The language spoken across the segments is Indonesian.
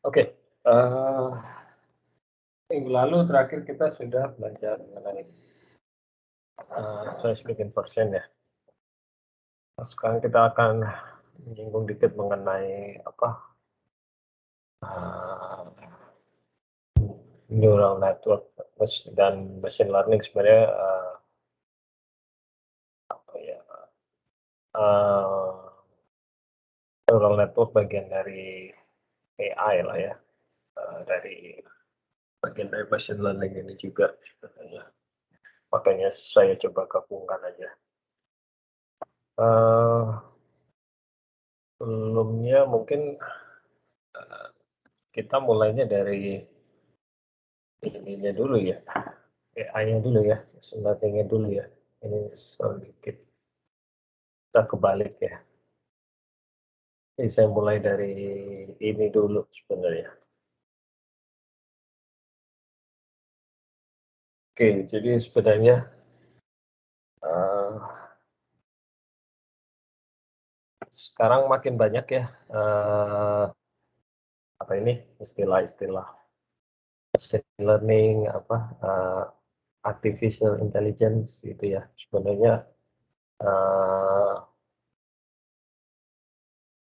Oke, minggu lalu terakhir kita sudah belajar mengenai, seismic inversion ya. Nah, sekarang kita akan menyinggung dikit mengenai apa, eee, neural network dan machine learning sebenarnya, apa ya, eee, neural network bagian dari AI lah ya, dari bagian dari machine learning ini juga sebenarnya. Makanya saya coba gabungkan aja. Eee, Sebelumnya mungkin, eee, kita mulainya dari ininya dulu ya, AI-nya dulu ya, machine learning-nya dulu ya. Ini sedikit kita kebalik ya. Jadi saya mulai dari ini dulu sebenarnya. Oke, jadi sebenarnya, eee, sekarang makin banyak ya, apa ini, istilah-istilah machine learning, apa, artificial intelligence gitu ya. Sebenarnya, eee,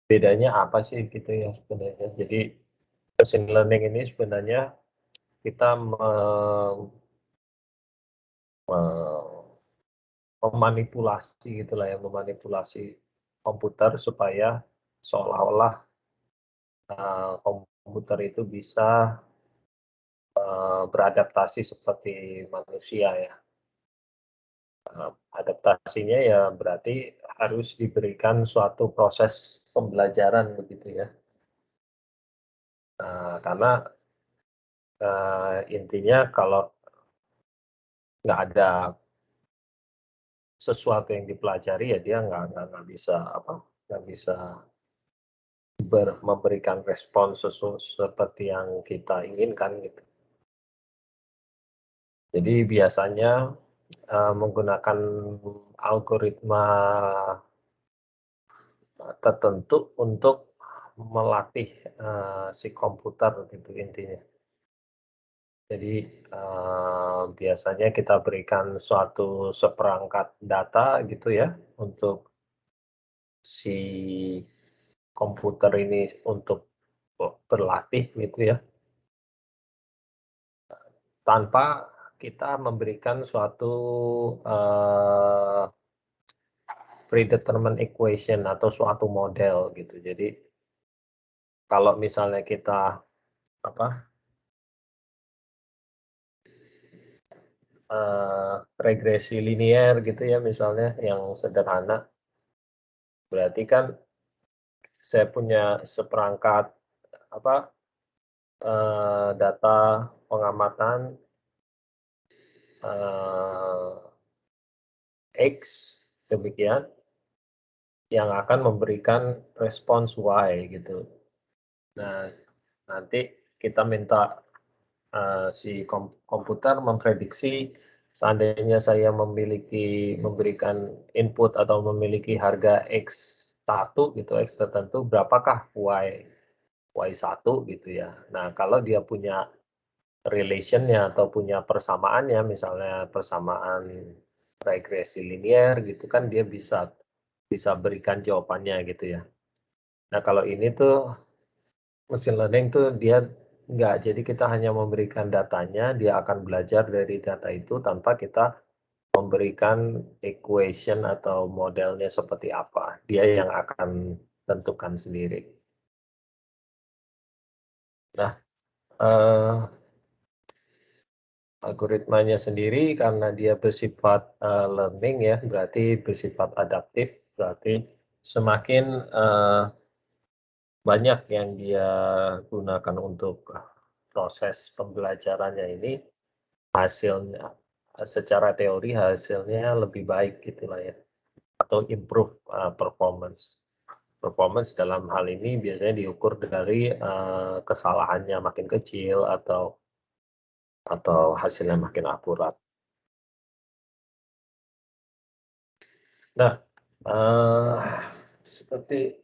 bedanya apa sih gitu ya sebenarnya. Jadi machine learning ini sebenarnya kita me memanipulasi gitulah ya, memanipulasi komputer supaya seolah-olah, komputer itu bisa, beradaptasi seperti manusia ya. Adaptasinya ya berarti harus diberikan suatu proses pembelajaran begitu ya. Karena, intinya kalau nggak ada sesuatu yang dipelajari ya dia nggak bisa apa, nggak bisa memberikan respon seperti yang kita inginkan gitu. Jadi biasanya, menggunakan algoritma tertentu untuk melatih, si komputer gitu intinya. Jadi, biasanya kita berikan suatu seperangkat data gitu ya, untuk si komputer ini untuk berlatih gitu ya, tanpa kita memberikan suatu, eee, predetermined equation atau suatu model gitu. Jadi, kalau misalnya kita apa, regresi linier gitu ya misalnya yang sederhana, berarti kan saya punya seperangkat apa, data pengamatan, eee, X demikian, yang akan memberikan respons Y gitu. Nah, nanti kita minta, si komputer memprediksi seandainya saya memberikan input atau memiliki harga X1 gitu, X tertentu, berapakah Y1 gitu ya. Nah, kalau dia punya relation-nya atau punya persamaannya, misalnya persamaan regresi linier gitu kan dia bisa bisa berikan jawabannya gitu ya. Nah, kalau ini tuh machine learning tuh dia enggak, jadi kita hanya memberikan datanya, dia akan belajar dari data itu tanpa kita memberikan equation atau modelnya seperti apa, dia yang akan tentukan sendiri. Nah, algoritmanya sendiri karena dia bersifat, learning ya, berarti bersifat adaptif, berarti semakin, banyak yang dia gunakan untuk proses pembelajarannya ini, hasilnya secara teori hasilnya lebih baik gitulah ya, atau improve, performance. Performance dalam hal ini biasanya diukur dari, kesalahannya makin kecil atau hasilnya makin akurat. Nah, seperti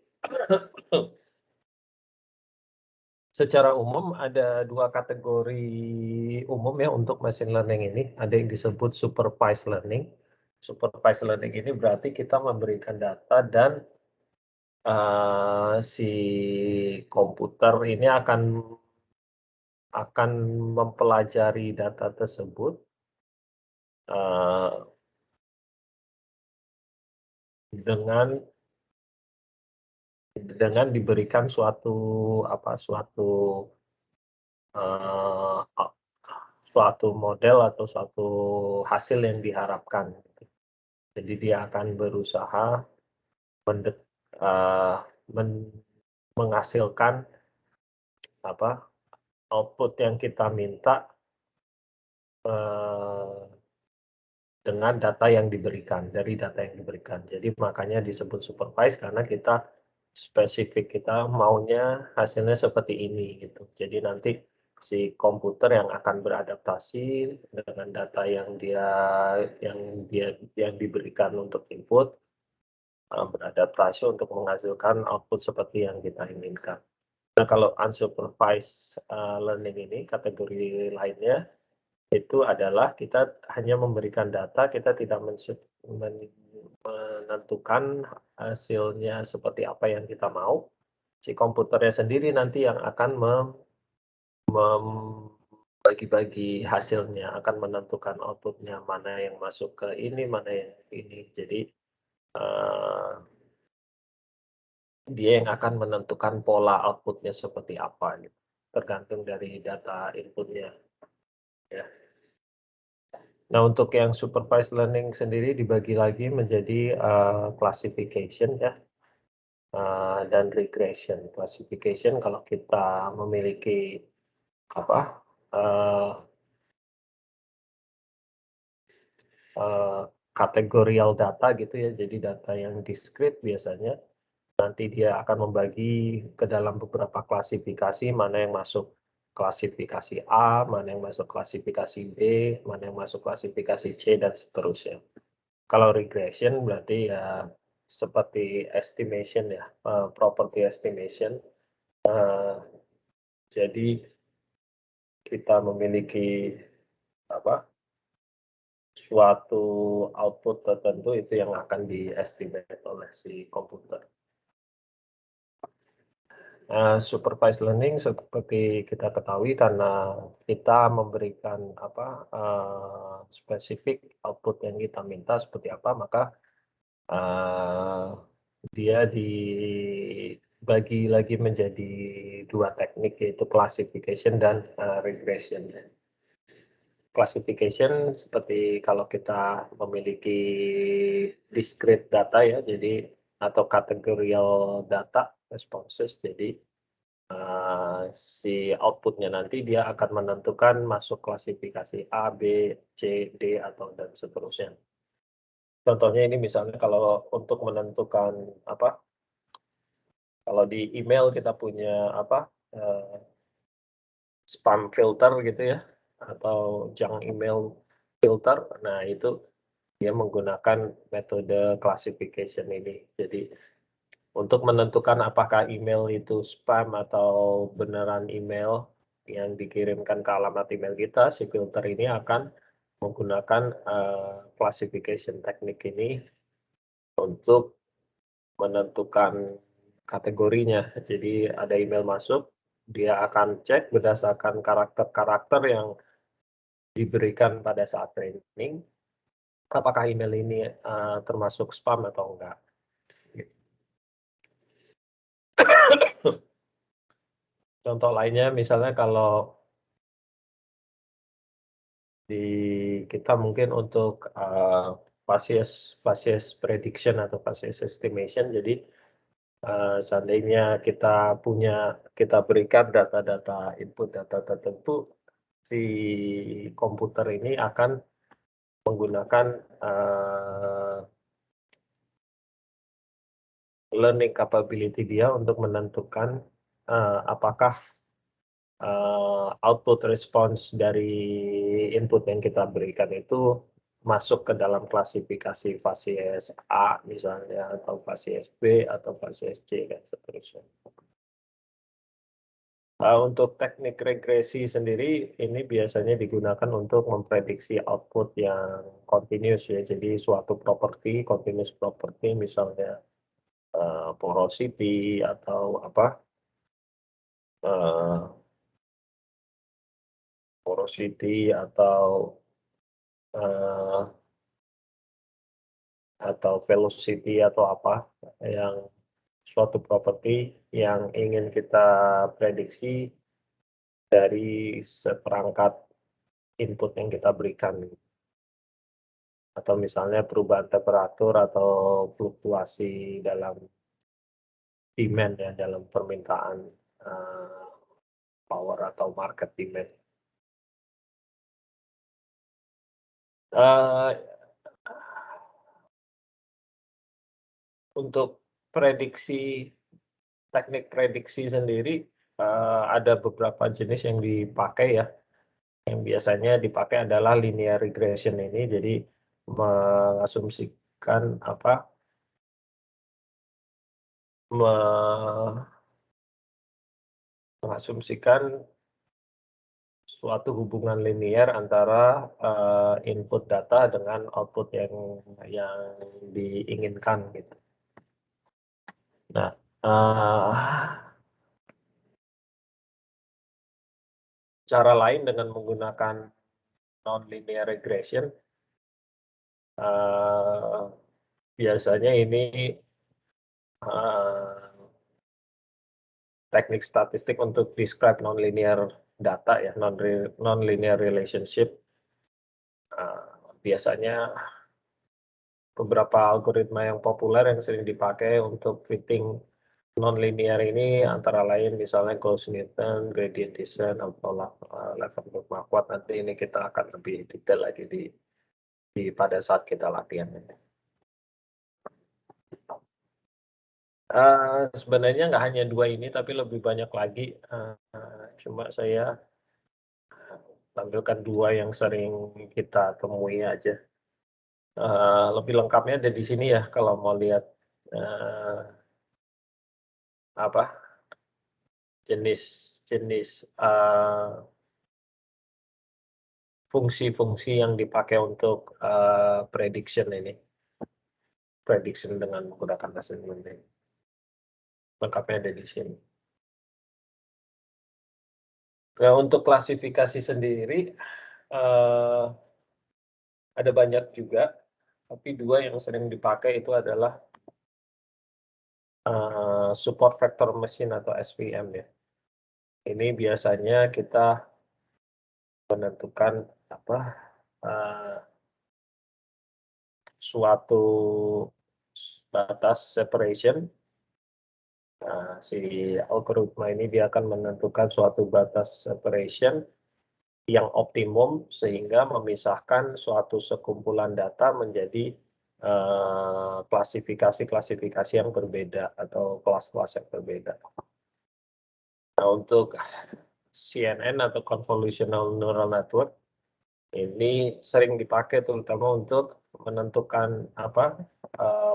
Secara umum ada 2 kategori umum ya untuk machine learning ini, ada yang disebut supervised learning. Supervised learning ini berarti kita memberikan data dan, si komputer ini akan mempelajari data tersebut, eee, dengan diberikan suatu eee, a suatu model atau suatu hasil yang diharapkan gitu. Jadi dia akan berusaha mendek eee, men menghasilkan output yang kita minta, eee, dengan data yang diberikan, dari data yang diberikan. Jadi makanya disebut supervise karena kita spesifik, kita maunya hasilnya seperti ini gitu. Jadi nanti si komputer yang akan beradaptasi dengan data yang dia yang diberikan untuk input, beradaptasi untuk menghasilkan output seperti yang kita inginkan. Nah, kalau unsupervised, learning ini kategori lainnya, itu adalah kita hanya memberikan data, kita tidak menentukan hasilnya seperti apa yang kita mau. Si komputernya sendiri nanti yang akan membagi-bagi hasilnya, akan menentukan output-nya, mana yang masuk ke ini, mana yang ini. Jadi, eee, dia yang akan menentukan pola output-nya seperti apa gitu, tergantung dari data input-nya, ya. Nah, untuk yang supervised learning sendiri dibagi lagi menjadi, classification ya, dan regression. Classification kalau kita memiliki apa, eee eee, kategorial data gitu ya, jadi data yang discrete biasanya, nanti dia akan membagi ke dalam beberapa klasifikasi, mana yang masuk klasifikasi A, mana yang masuk klasifikasi B, mana yang masuk klasifikasi C, dan seterusnya. Kalau regression berarti ya seperti estimation ya, property estimation, eee, jadi kita memiliki apa, suatu output tertentu itu yang akan di-estimate oleh si komputer. Supervised learning seperti kita ketahui karena kita memberikan spesifik output yang kita minta seperti apa, maka Eee, dia dibagi lagi menjadi 2 teknik, yaitu classification dan, regression ya. Classification seperti kalau kita memiliki discrete data ya, jadi atau categorical data responses, jadi, si output-nya nanti dia akan menentukan masuk klasifikasi A, B, C, D, atau dan seterusnya. Contohnya ini misalnya kalau untuk menentukan apa, kalau di email kita punya eee, spam filter gitu ya, atau junk email filter. Nah, itu dia menggunakan metode classification ini. Jadi, untuk menentukan apakah email itu spam atau beneran email yang dikirimkan ke alamat email kita, si filter ini akan menggunakan, classification teknik ini untuk menentukan kategorinya. Jadi ada email masuk, dia akan cek berdasarkan karakter-karakter yang diberikan pada saat training, apakah email ini, termasuk spam atau enggak, gitu. Contoh lainnya misalnya kalau di kita mungkin untuk, facies prediction atau facies estimation, jadi seandainya kita berikan data-data, input data tertentu, si komputer ini akan menggunakan, learning capability dia untuk menentukan, apakah, output response dari input yang kita berikan itu masuk ke dalam klasifikasi facies A misalnya, atau facies B, atau facies C, dan seterusnya. Untuk teknik regresi sendiri, ini biasanya digunakan untuk memprediksi output yang continuous ya. Jadi suatu properti, continuous property misalnya porosity atau apa, porosity uh, atau velocity atau apa yang suatu properti yang ingin kita prediksi dari seperangkat input yang kita berikan. Atau misalnya perubahan temperatur atau fluktuasi dalam demand ya, dalam permintaan power atau market demand. Untuk teknik prediksi sendiri ada beberapa jenis yang dipakai ya. Yang biasanya dipakai adalah linear regression ini, jadi mengasumsikan mengasumsikan suatu hubungan linear antara input data dengan output yang diinginkan gitu. Nah, cara lain dengan menggunakan non-linear regression, biasanya ini teknik statistik untuk describe non-linear data ya, non-linear relationship. Biasanya beberapa algoritma yang populer yang sering dipakai untuk fitting non-linear ini antara lain misalnya Gauss-Newton, gradient descent, atau Leavenworth-Marquardt. Nanti ini kita akan lebih detail lagi pada saat kita latihan. Sebenarnya nggak hanya dua ini, tapi lebih banyak lagi. Cuma saya tampilkan dua yang sering kita temui aja. Lebih lengkapnya ada di sini ya, kalau mau lihat jenis fungsi-fungsi yang dipakai untuk prediction dengan menggunakan machine learning. Lengkapnya ada di sini. Nah, untuk klasifikasi sendiri ada banyak juga, tapi dua yang sering dipakai itu adalah support vector machine atau SVM ya. Ini biasanya kita menentukan suatu batas separation. Si algoritma ini dia akan menentukan suatu batas separation yang optimum sehingga memisahkan suatu sekumpulan data menjadi klasifikasi-klasifikasi yang berbeda atau kelas-kelas yang berbeda. Nah, untuk CNN atau Convolutional Neural Network ini sering dipakai terutama untuk menentukan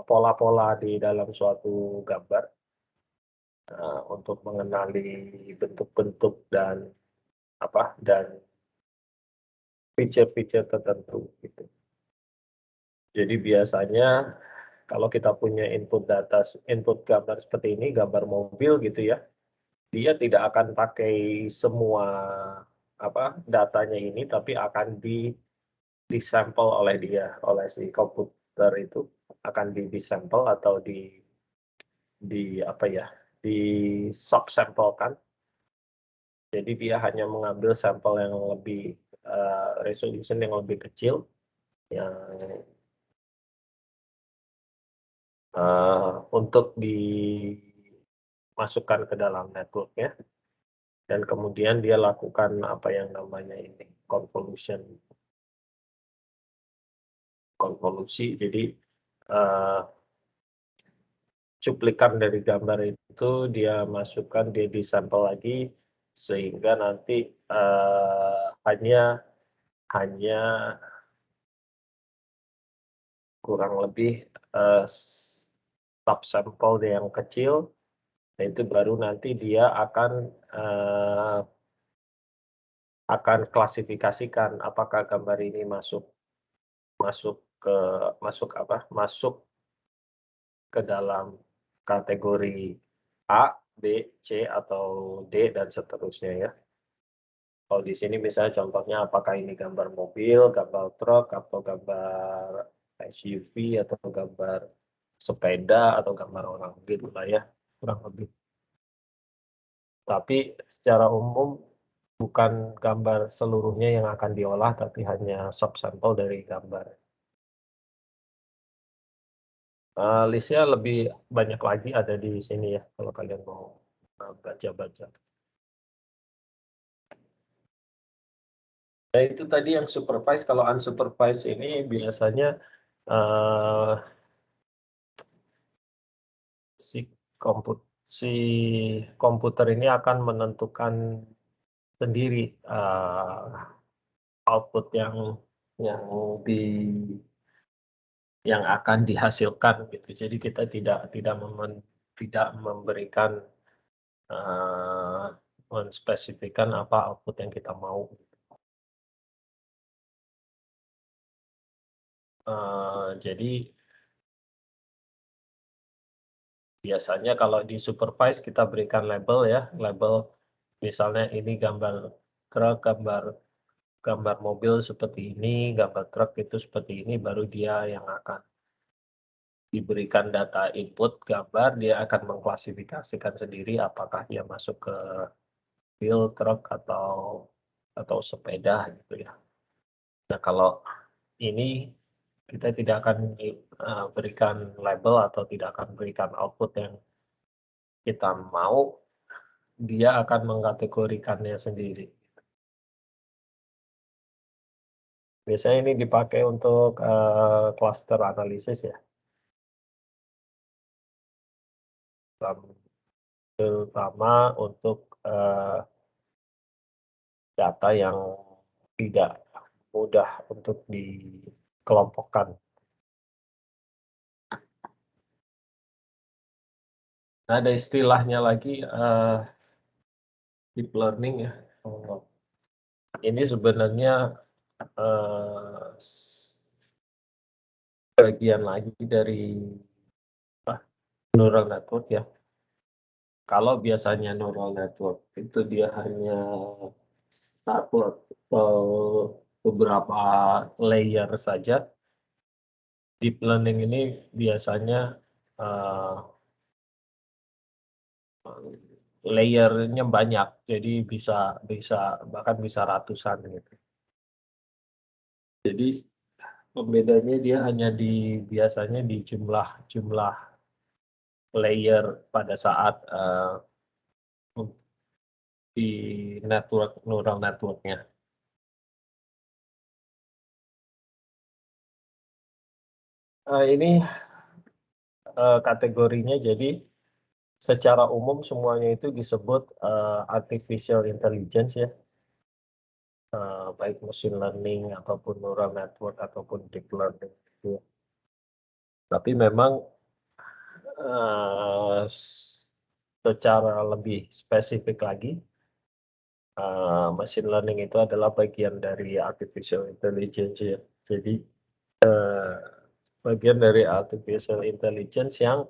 pola-pola di dalam suatu gambar untuk mengenali bentuk-bentuk dan feature-feature tertentu gitu. Jadi biasanya kalau kita punya input gambar seperti ini, gambar mobil gitu ya, dia tidak akan pakai semua datanya ini, tapi akan disampel oleh si komputer itu, akan disampel atau di subsamplekan. Jadi dia hanya mengambil sampel yang lebih resolution yang lebih kecil, yang untuk dimasukkan ke dalam network-nya, dan kemudian dia lakukan apa yang namanya ini konvolusi. Jadi cuplikan dari gambar itu dia masukkan, dia disampel lagi sehingga nanti hanya kurang lebih subsampel yang kecil Nah, itu baru nanti dia akan klasifikasikan apakah gambar ini masuk masuk ke masuk apa, masuk ke dalam kategori A, B, C, atau D, dan seterusnya ya. Kalau di sini misalnya contohnya apakah ini gambar mobil, gambar truk, atau gambar SUV, atau gambar sepeda, atau gambar orang, gitu lah ya, kurang lebih. Tapi secara umum bukan gambar seluruhnya yang akan diolah, tapi hanya subsampel dari gambar. List-nya lebih banyak lagi ada di sini ya, kalau kalian mau baca-baca. Nah, itu tadi yang supervise. Kalau unsupervised ini biasanya uh, si komput si komputer ini akan menentukan sendiri output yang di yang akan dihasilkan gitu. Jadi kita tidak memberikan menspesifikkan apa output yang kita mau. Jadi biasanya kalau di supervise kita berikan label ya, label misalnya ini gambar truk, gambar mobil seperti ini, gambar truk itu seperti ini, baru dia yang akan diberikan data input gambar, dia akan mengklasifikasikan sendiri apakah dia masuk ke mobil, truk, atau sepeda gitu ya. Nah, kalau ini kita tidak akan berikan label atau tidak akan berikan output yang kita mau, dia akan mengkategorikannya sendiri. Biasanya ini dipakai untuk cluster analisis ya, terutama untuk data yang tidak mudah untuk dikelompokkan. Nah, ada istilahnya lagi deep learning ya. Ini sebenarnya bagian lagi dari neural network ya. Kalau biasanya neural network itu dia hanya satu atau beberapa layer saja, deep learning ini biasanya layernya banyak, jadi bahkan bisa ratusan gitu. Jadi pembedanya dia hanya biasanya di jumlah layer pada saat di neural networknya. Ini kategorinya jadi secara umum semuanya itu disebut artificial intelligence ya, baik machine learning ataupun neural network ataupun deep learning gitu. Tapi memang secara lebih spesifik lagi, machine learning itu adalah bagian dari artificial intelligence ya. Jadi bagian dari artificial intelligence yang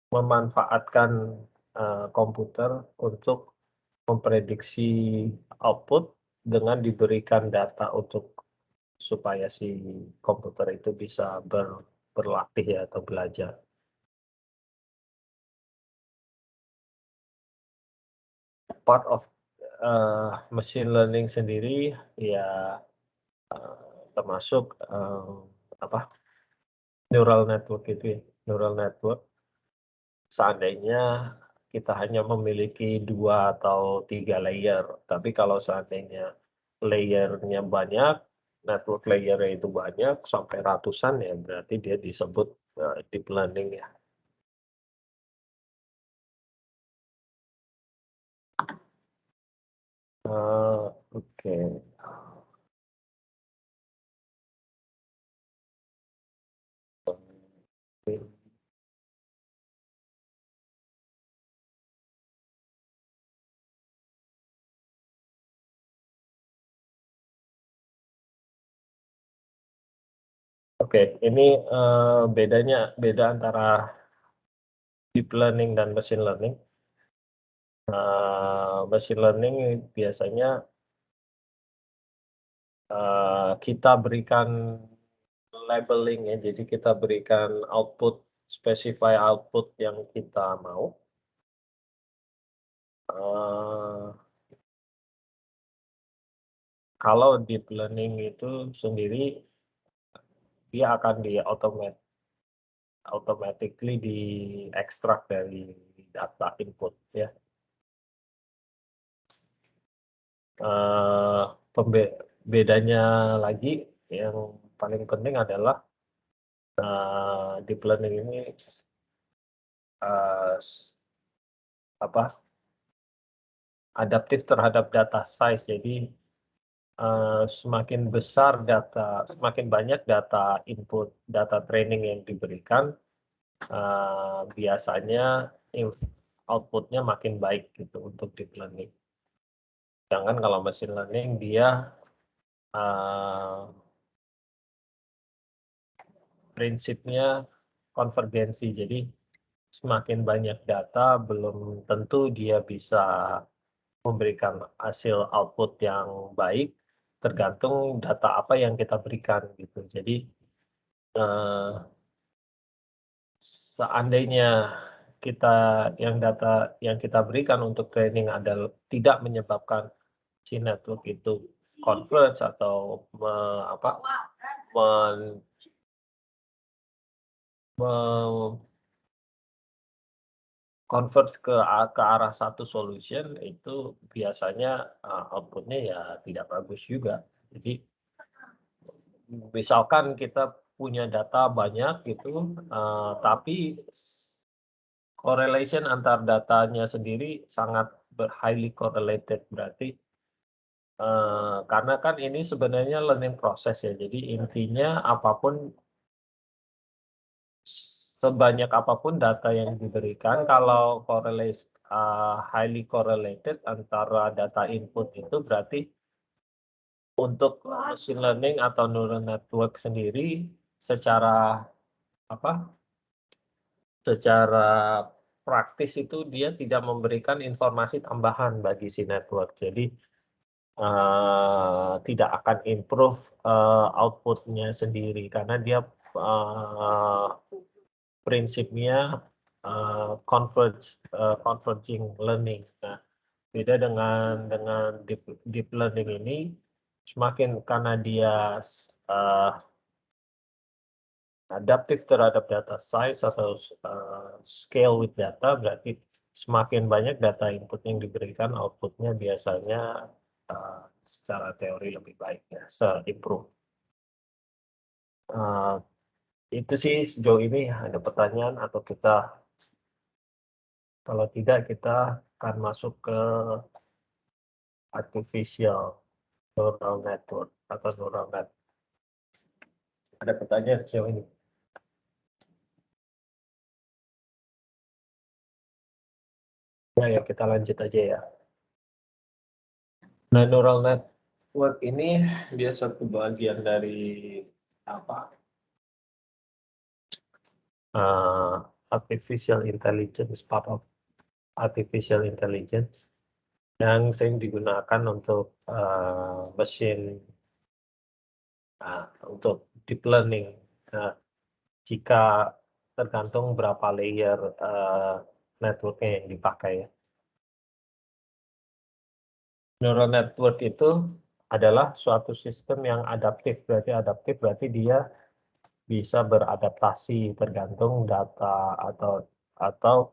memanfaatkan komputer untuk memprediksi output dengan diberikan data supaya si komputer itu bisa berlatih ya, atau belajar. Part of machine learning sendiri ya termasuk apa, neural network itu ya. Neural network seandainya kita hanya memiliki 2 atau 3 layer, tapi kalau seandainya layernya banyak, network layer-nya itu banyak sampai ratusan ya, berarti dia disebut deep learning ya. Oke. Oke, ini beda antara deep learning dan machine learning. Machine learning biasanya kita berikan labeling ya, jadi kita berikan output, specify output yang kita mau. Kalau deep learning itu sendiri dia akan automatically diekstrak dari data input ya. Bedanya lagi yang paling penting adalah deep learning ini adaptif terhadap data size. Jadi semakin besar semakin banyak data input, data training yang diberikan, biasanya outputnya makin baik gitu untuk deep learning. Sedangkan kalau machine learning dia prinsipnya konvergensi. Jadi semakin banyak data belum tentu dia bisa memberikan hasil output yang baik, tergantung data apa yang kita berikan gitu. Jadi seandainya data yang kita berikan untuk training adalah tidak menyebabkan si network itu converge atau converge ke arah satu solution, itu biasanya outputnya ya tidak bagus juga. Jadi misalkan kita punya data banyak gitu, tapi correlation antar datanya sendiri sangat highly correlated, berarti karena kan ini sebenarnya learning process ya, jadi intinya sebanyak apapun data yang diberikan, kalau highly correlated antara data input itu, berarti untuk machine learning atau neural network sendiri secara praktis itu dia tidak memberikan informasi tambahan bagi si network. Jadi tidak akan improve output-nya sendiri karena dia prinsipnya converging learning. Nah, beda dengan deep learning ini, semakin karena dia adaptif terhadap data size atau scale with data, berarti semakin banyak data input yang diberikan, outputnya biasanya secara teori lebih baik ya, improve. Itu sih sejauh ini. Ada pertanyaan atau kalau tidak kita akan masuk ke artificial neural network atau neural net. Ada pertanyaan sejauh ini? Ya, kita lanjut aja ya. Nah, neural network ini dia satu bagian dari artificial intelligence, part of artificial intelligence yang sering digunakan untuk untuk deep learning. Jika tergantung berapa layer networknya yang dipakai ya. Neural network itu adalah suatu sistem yang adaptif, berarti dia bisa beradaptasi tergantung data atau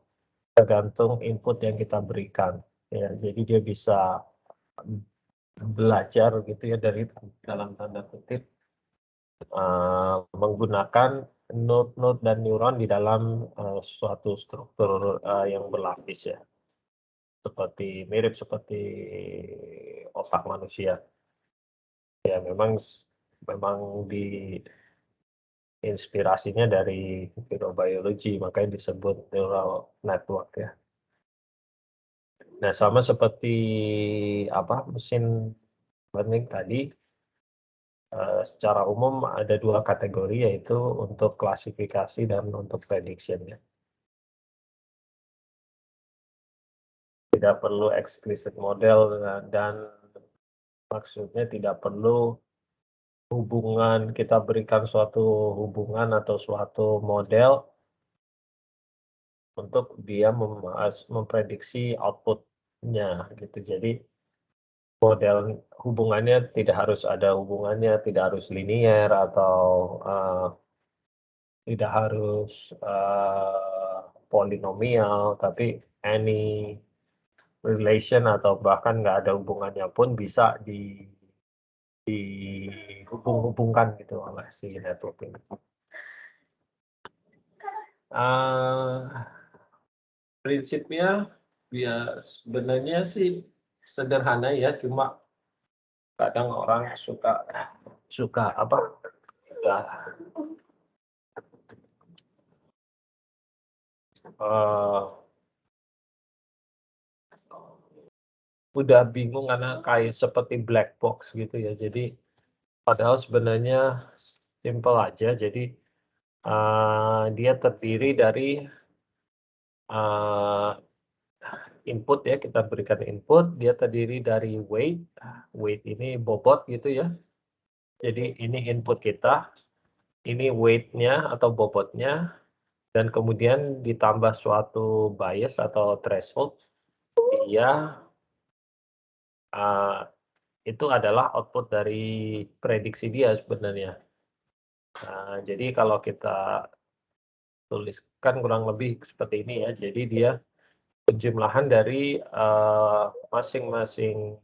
tergantung input yang kita berikan. Ya, jadi dia bisa belajar gitu ya dari dalam tanda kutip menggunakan node dan neuron di dalam suatu struktur yang berlapis ya. Mirip seperti otak manusia. Ya memang inspirasinya dari neurobiologi, makanya disebut neural network ya. Nah, sama seperti mesin learning tadi, Secara umum ada 2 kategori, yaitu untuk klasifikasi dan untuk prediction ya. Tidak perlu explicit model dan maksudnya tidak perlu kita berikan suatu hubungan atau suatu model untuk dia memprediksi output-nya gitu. Jadi model hubungannya tidak harus ada hubungannya, tidak harus linier atau, tidak harus, polinomial, tapi any relation atau bahkan nggak ada hubungannya pun bisa dihubung-hubungkan gitu oleh si network ini. Prinsipnya ya sebenarnya sih sederhana ya, cuma kadang orang suka apa, udah bingung karena kayak seperti black box gitu ya. Jadi padahal sebenarnya simple aja. Jadi, dia terdiri dari, eee, input ya, kita berikan input, dia terdiri dari weight ini bobot gitu ya. Jadi ini input kita, ini weight-nya atau bobotnya, dan kemudian ditambah suatu bias atau threshold, dia, eee, itu adalah output dari prediksi dia sebenarnya. Jadi kalau kita tuliskan kurang lebih seperti ini ya, jadi dia penjumlahan dari, masing-masing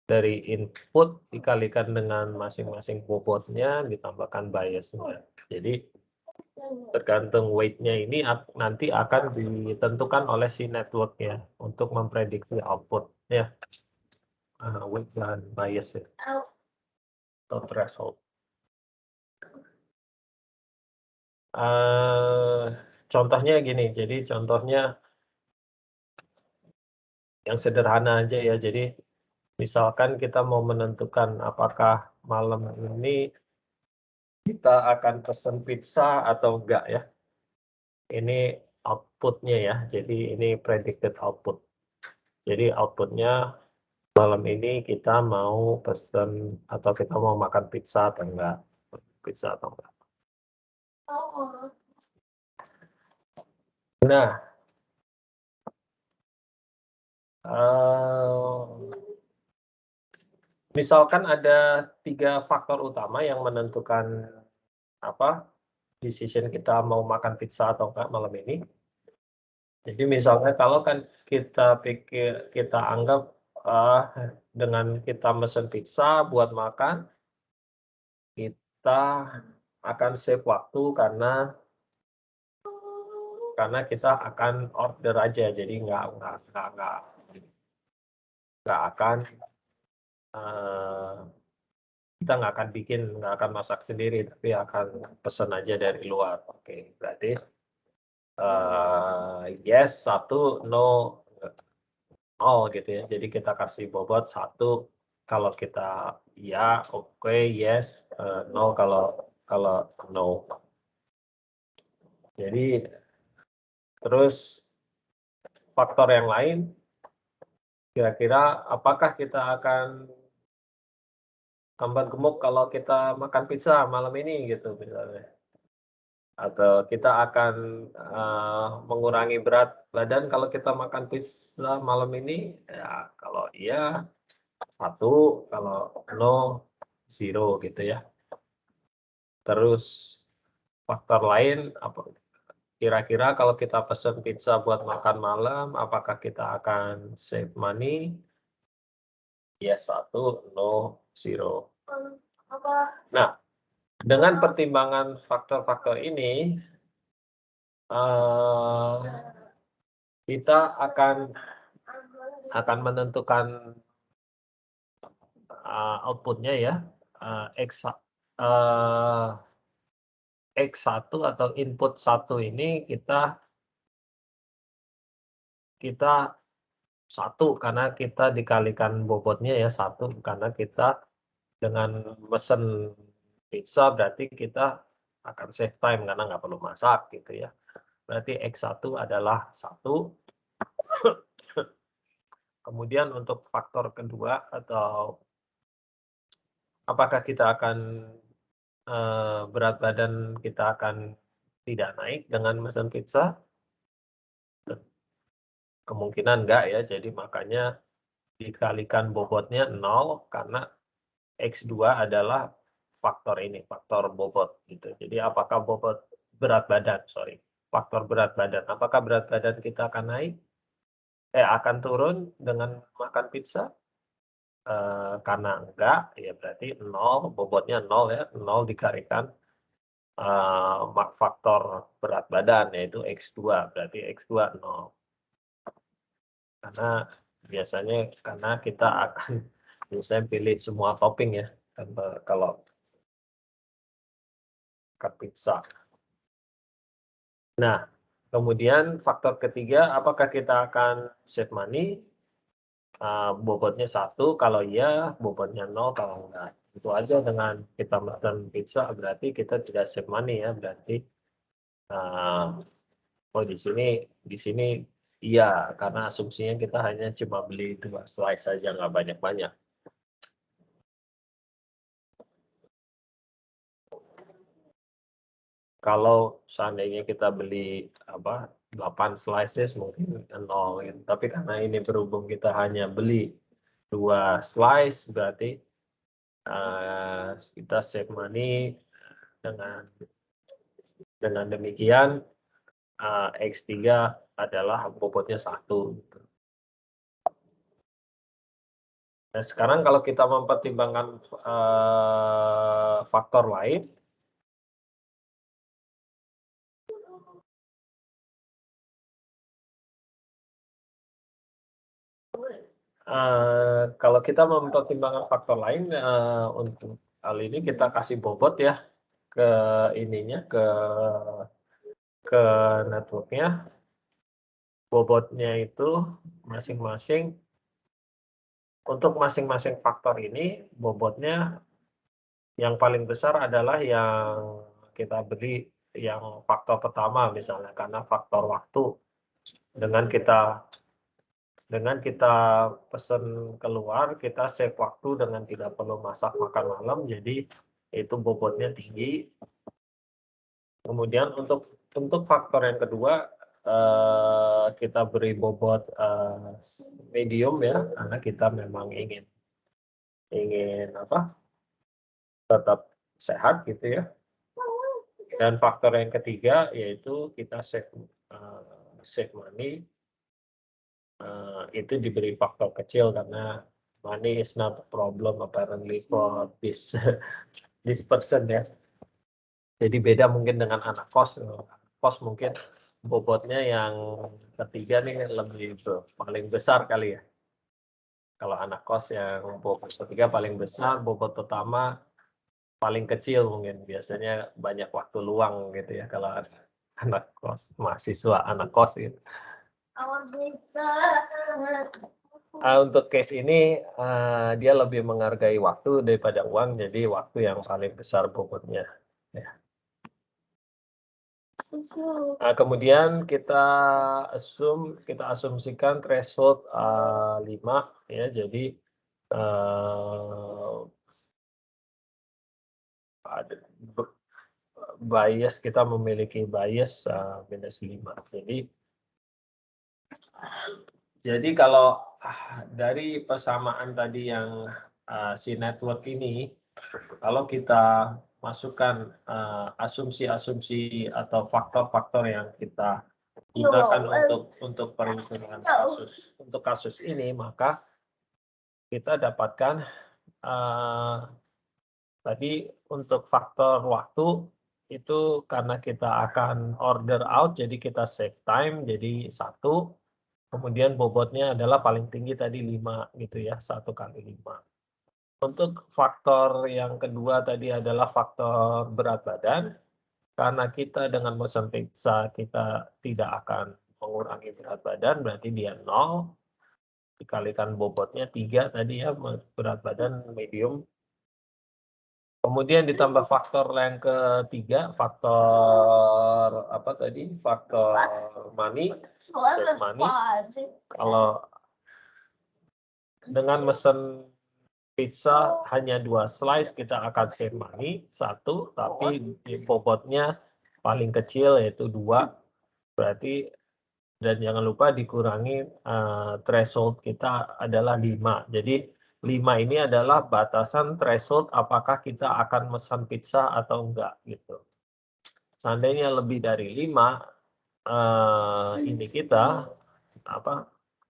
dari input dikalikan dengan masing-masing bobotnya ditambahkan biasnya. Jadi tergantung weight-nya ini nanti akan ditentukan oleh si network-nya untuk memprediksi output ya, weight dan bias ya, atau threshold. Contohnya gini, jadi contohnya yang sederhana aja ya, jadi misalkan kita mau menentukan apakah malam ini kita akan pesen pizza atau enggak ya. Ini output-nya ya, jadi ini predicted output. Jadi output-nya malam ini kita mau pesen atau kita mau makan pizza atau enggak, pizza atau enggak. Nah, misalkan ada 3 faktor utama yang menentukan apa, decision kita mau makan pizza atau enggak malam ini. Jadi misalnya kalau kan kita anggap, dengan kita mesen pizza buat makan, kita akan save waktu karena kita akan order aja, jadi nggak akan, kita nggak akan masak sendiri, tapi akan pesan aja dari luar. Oke, berarti, yes 1, no, gitu ya. Jadi kita kasih bobot 1 kalau kita iya, oke, yes, no kalau no. Jadi terus faktor yang lain, kira-kira apakah kita akan tambah gemuk kalau kita makan pizza malam ini gitu misalnya. Atau kita akan, mengurangi berat badan kalau kita makan pizza malam ini, ya kalau iya 1, kalau no 0 gitu ya. Terus faktor lain kira-kira kalau kita pesen pizza buat makan malam, apakah kita akan save money? Yes 1, no 0. Nah, dengan pertimbangan faktor-faktor ini, kita akan menentukan, output-nya ya, X1 atau input 1 ini kita 1 karena kita dikalikan bobotnya ya 1 karena kita dengan mesen pizza berarti kita akan save time karena nggak perlu masak gitu ya. Berarti X1 adalah 1. Kemudian untuk faktor kedua atau apakah kita akan berat badan kita akan tidak naik dengan mesen pizza? Kemungkinan enggak ya, jadi makanya dikalikan bobotnya 0 karena X2 adalah faktor ini, faktor bobot gitu. Jadi apakah berat badan, faktor berat badan. Apakah berat badan kita akan naik? Akan turun dengan makan pizza? Karena enggak, ya berarti 0, bobotnya 0 ya, 0 dikalikan faktor berat badan yaitu X2, berarti X2 0. Karena biasanya kita akan biasanya pilih semua topping ya, kalau ke pizza. Nah, kemudian faktor ketiga, apakah kita akan save money? Bobotnya 1, kalau iya, bobotnya 0, kalau enggak. Itu aja dengan kita makan pizza, berarti kita tidak save money ya, berarti di sini iya, karena asumsinya kita hanya cuma beli 2 slice saja, nggak banyak-banyak. Kalau seandainya kita beli 8 slices mungkin 0 gitu. Tapi karena ini berhubung kita hanya beli 2 slice berarti kita save money dengan demikian X3 adalah bobotnya 1 gitu. Nah, sekarang kalau kita mempertimbangkan faktor lain, kalau kita mempertimbangkan faktor lain, untuk hal ini kita kasih bobot ya ke ininya, ke network-nya. Bobotnya itu masing-masing, untuk masing-masing faktor ini bobotnya yang paling besar adalah yang kita beli yang faktor pertama misalnya, karena faktor waktu. Dengan kita pesen keluar, kita save waktu dengan tidak perlu masak makan malam, jadi itu bobotnya tinggi. Kemudian untuk faktor yang kedua, kita beri bobot medium ya, karena kita memang ingin tetap sehat gitu ya. Dan faktor yang ketiga yaitu kita save money, itu diberi faktor kecil karena money is not a problem apparently for this person ya. Jadi beda mungkin dengan anak kos. Kos mungkin bobotnya yang ketiga nih lebih paling besar kali ya. Kalau anak kos yang bobot ketiga paling besar, bobot pertama paling kecil mungkin. Biasanya banyak waktu luang gitu ya kalau anak kos, mahasiswa anak kos gitu. Untuk case ini dia lebih menghargai waktu daripada uang, jadi waktu yang paling besar bobotnya. Ya. Kemudian kita asumsikan threshold 5 ya, jadi ada bias, kita memiliki bias -5. Jadi kalau dari persamaan tadi yang si network ini, kalau kita masukkan asumsi-asumsi atau faktor-faktor yang kita gunakan untuk perhitungan kasus ini, maka kita dapatkan tadi untuk faktor waktu itu karena kita akan order out, jadi kita save time, jadi 1. Kemudian bobotnya adalah paling tinggi tadi 5 gitu ya, 1 kali 5. Untuk faktor yang kedua tadi adalah faktor berat badan. Karena kita dengan mesen pizza kita tidak akan mengurangi berat badan, berarti dia 0. Dikalikan bobotnya 3 tadi ya, berat badan medium. Kemudian ditambah faktor yang ketiga, faktor apa tadi? Faktor money, save money. Kalau dengan mesen pizza hanya 2 slice, kita akan save money 1, tapi bobotnya paling kecil yaitu 2, berarti, dan jangan lupa dikurangi threshold kita adalah 5. Jadi 5 ini adalah batasan threshold apakah kita akan mesan pizza atau enggak gitu. Seandainya lebih dari 5, ini kita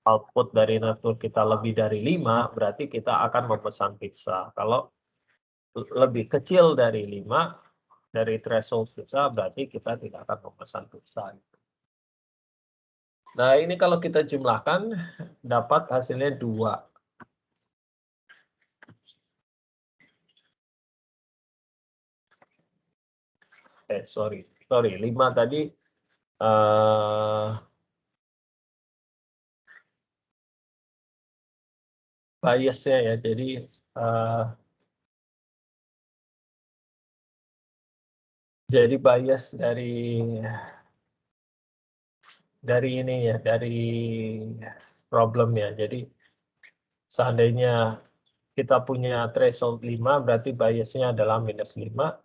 output dari network kita lebih dari 5, berarti kita akan memesan pizza. Kalau lebih kecil dari 5 dari threshold kita, berarti kita tidak akan memesan pizza. Nah, ini kalau kita jumlahkan dapat hasilnya 2. Sorry, 5 tadi biasnya ya. Jadi bias dari ini ya, dari problemnya. Jadi seandainya kita punya threshold 5, berarti biasnya adalah -5.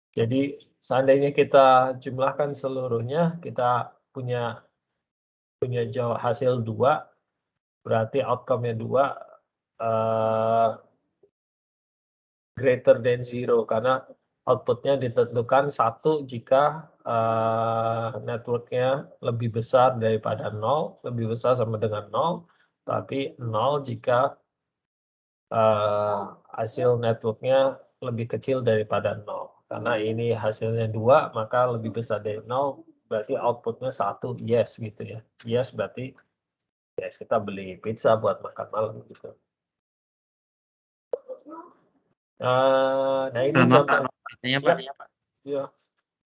Jadi seandainya kita jumlahkan seluruhnya, kita punya hasil 2, berarti outcome-nya 2 greater than 0, karena output-nya ditentukan 1 jika network-nya lebih besar daripada 0, lebih besar sama dengan 0, tapi 0 jika hasil network-nya lebih kecil daripada 0. Karena ini hasilnya 2, maka lebih besar dari 0, berarti output-nya 1, yes gitu ya. Yes berarti ya kita beli pizza buat makan malam gitu. Nah ini contoh. Pertanyaannya Pak. Ya.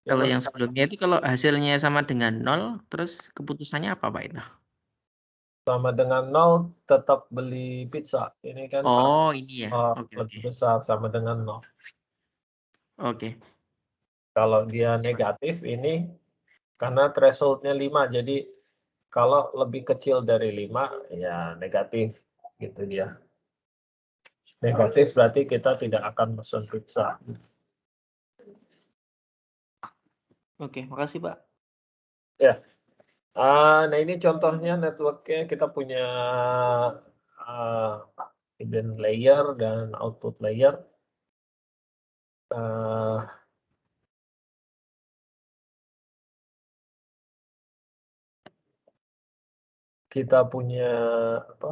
Kalau yang sebelumnya itu kalau hasilnya sama dengan 0, terus keputusannya apa Pak itu? Sama dengan 0 tetap beli pizza. Ini kan ini ya. lebih besar sama dengan 0. Oke. Kalau dia negatif ini karena threshold-nya 5, jadi kalau lebih kecil dari 5 ya negatif gitu dia. Negatif berarti kita tidak akan pesan pizza. Oke, makasih Pak. Ya. Nah ini contohnya network-nya, kita punya hidden layer dan output layer. Kita punya apa?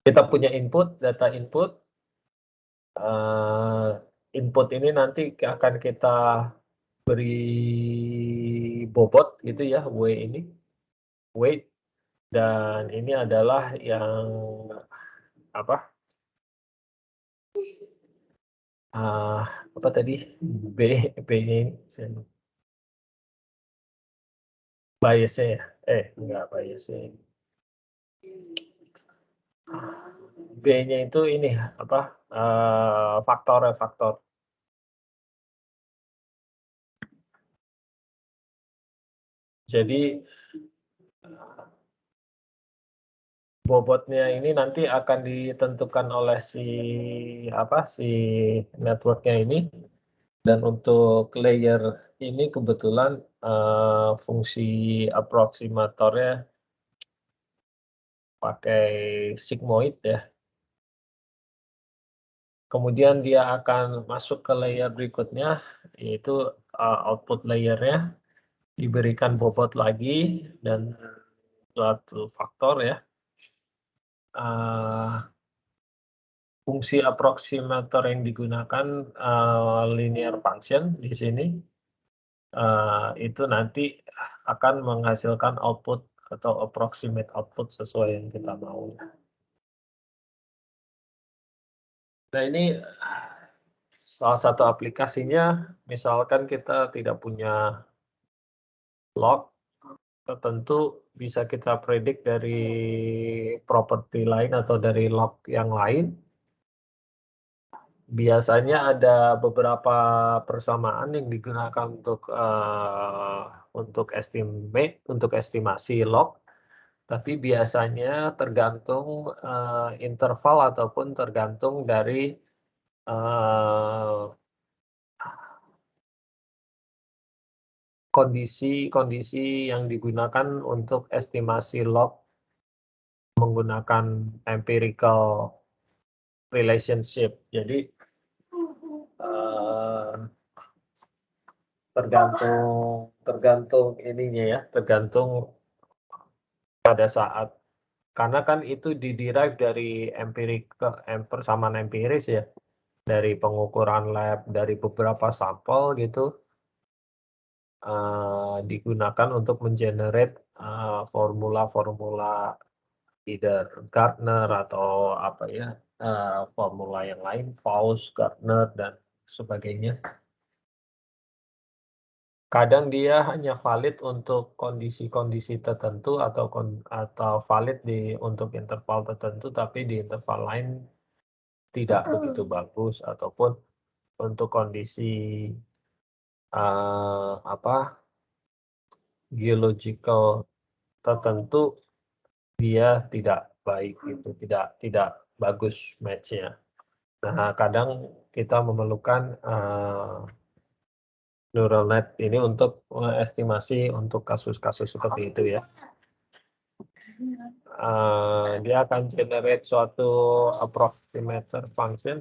Kita punya input, data input. Input ini nanti akan kita beri bobot gitu ya, weight, dan ini adalah yang apa? Apa tadi? B-nya ini biasnya ya? Enggak biasnya. B-nya itu ini apa? Faktor. Jadi bobotnya ini nanti akan ditentukan oleh si networknya ini, dan untuk layer ini kebetulan fungsi aproksimatornya pakai sigmoid ya. Kemudian dia akan masuk ke layer berikutnya, yaitu output layernya diberikan bobot lagi dan suatu faktor ya. Fungsi aproksimator yang digunakan linear function di sini, itu nanti akan menghasilkan output atau approximate output sesuai yang kita mau. Nah ini salah satu aplikasinya, misalkan kita tidak punya log, tertentu bisa kita predik dari properti lain atau dari log yang lain. Biasanya ada beberapa persamaan yang digunakan untuk estimasi log, tapi biasanya tergantung, interval ataupun tergantung dari, eee, kondisi yang digunakan untuk estimasi log menggunakan empirical relationship. Jadi, eee, tergantung ininya ya, tergantung pada saat karena kan itu di-derive dari persamaan empiris ya, dari pengukuran lab, dari beberapa sampel gitu, digunakan untuk men-generate, formula-formula either Gardner atau apa ya, formula yang lain, Faust, Gardner, dan sebagainya. Kadang dia hanya valid untuk kondisi-kondisi tertentu atau valid untuk interval tertentu, tapi di interval lain tidak begitu bagus, ataupun untuk kondisi, geological tertentu dia tidak baik gitu, tidak bagus match-nya. Nah, kadang kita memerlukan, neural net ini untuk estimasi untuk kasus-kasus seperti itu ya. Dia akan generate suatu approximator function,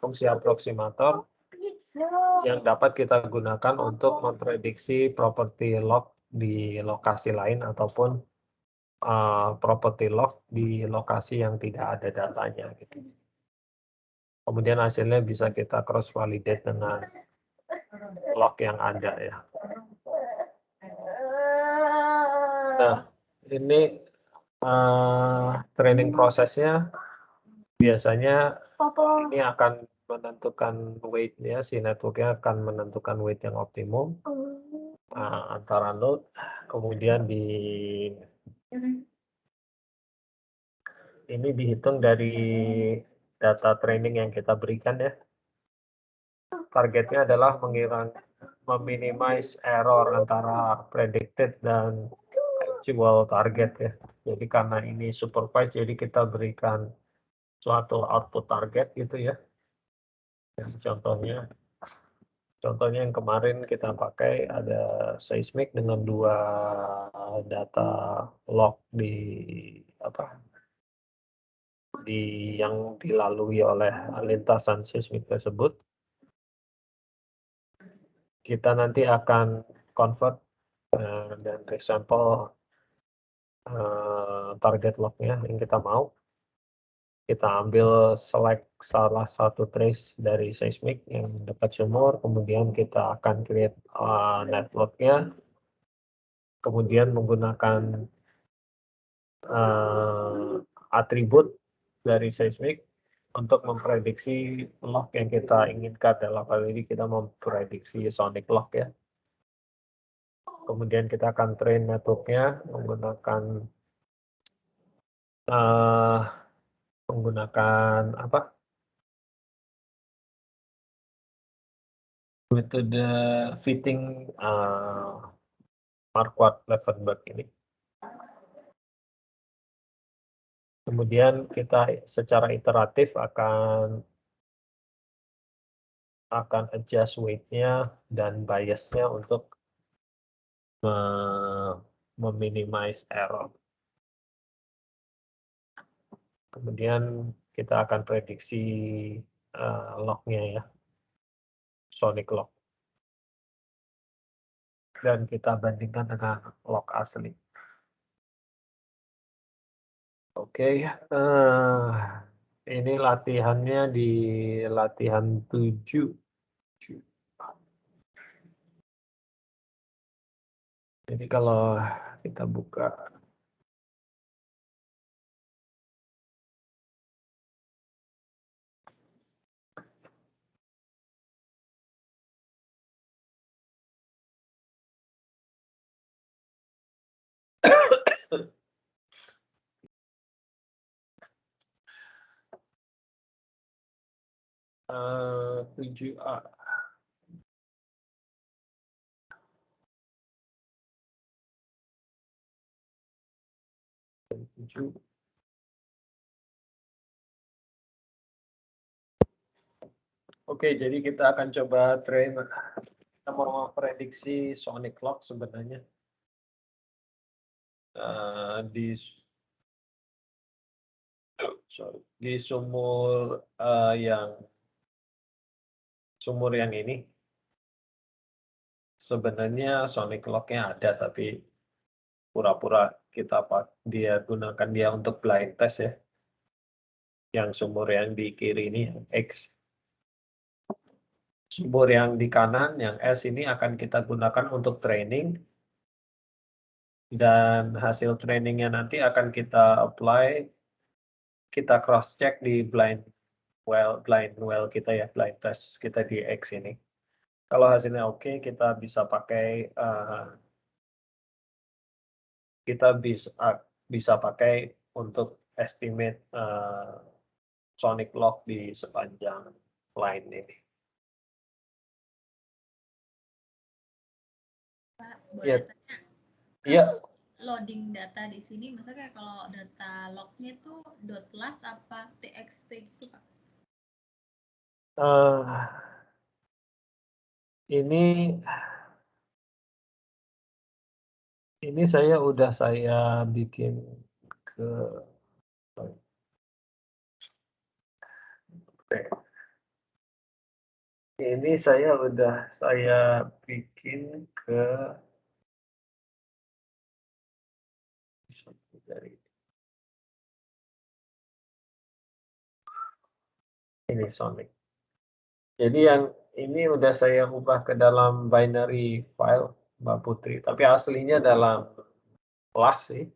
fungsi aproksimator yang dapat kita gunakan untuk memprediksi properti log di lokasi lain ataupun, properti log di lokasi yang tidak ada datanya gitu. Kemudian hasilnya bisa kita cross validate dengan log yang ada ya. Nah, ini, training prosesnya biasanya ini akan menentukan weight-nya, si network-nya akan menentukan weight yang optimum, antara node, kemudian ini dihitung dari data training yang kita berikan ya. Targetnya adalah meminimize error antara predicted dan actual target ya. Jadi karena ini supervised, jadi kita berikan suatu output target gitu ya. Contohnya yang kemarin kita pakai ada seismik dengan 2 data log yang dilalui oleh lintasan seismik tersebut. Kita nanti akan convert, dan resample, target log-nya yang kita mau. Kita ambil select salah satu trace dari seismik yang dekat sumur, kemudian kita akan create, network-nya, kemudian menggunakan, atribut dari seismik untuk memprediksi log yang kita inginkan. Dalam hal ini kita memprediksi sonic log ya. Kemudian kita akan train network-nya menggunakan, metode fitting, Marquardt-Levenberg ini. Kemudian kita secara iteratif akan adjust weight-nya dan bias-nya untuk meminimize error. Kemudian kita akan prediksi, log-nya ya, sonic log. Dan kita bandingkan dengan log asli. Oke, ini latihannya di latihan 7. Jadi kalau kita buka 7A. Oke, jadi kita akan coba train. Kita mau prediksi sonic clock sebenarnya di sumur yang ini. Sebenarnya sonic clock-nya ada, tapi pura-pura dia gunakan dia untuk blind test ya. Yang sumur yang di kiri ini X. Sumur yang di kanan, yang S ini akan kita gunakan untuk training. Dan hasil trainingnya nanti akan kita apply, kita cross check di blind well kita ya, blind test kita di X ini. Kalau hasilnya oke, kita bisa pakai untuk estimate sonic clock di sepanjang line ini. Pak, boleh Ya. tanya? Iya. Loading data di sini, misalnya kayak kalau data lognya itu .las apa txt gitu Pak? Ini saya bikin ke ini saya bikin ke dari ini sonic. Jadi yang ini udah saya ubah ke dalam binary file Mbak Putri, tapi aslinya dalam LAS sih.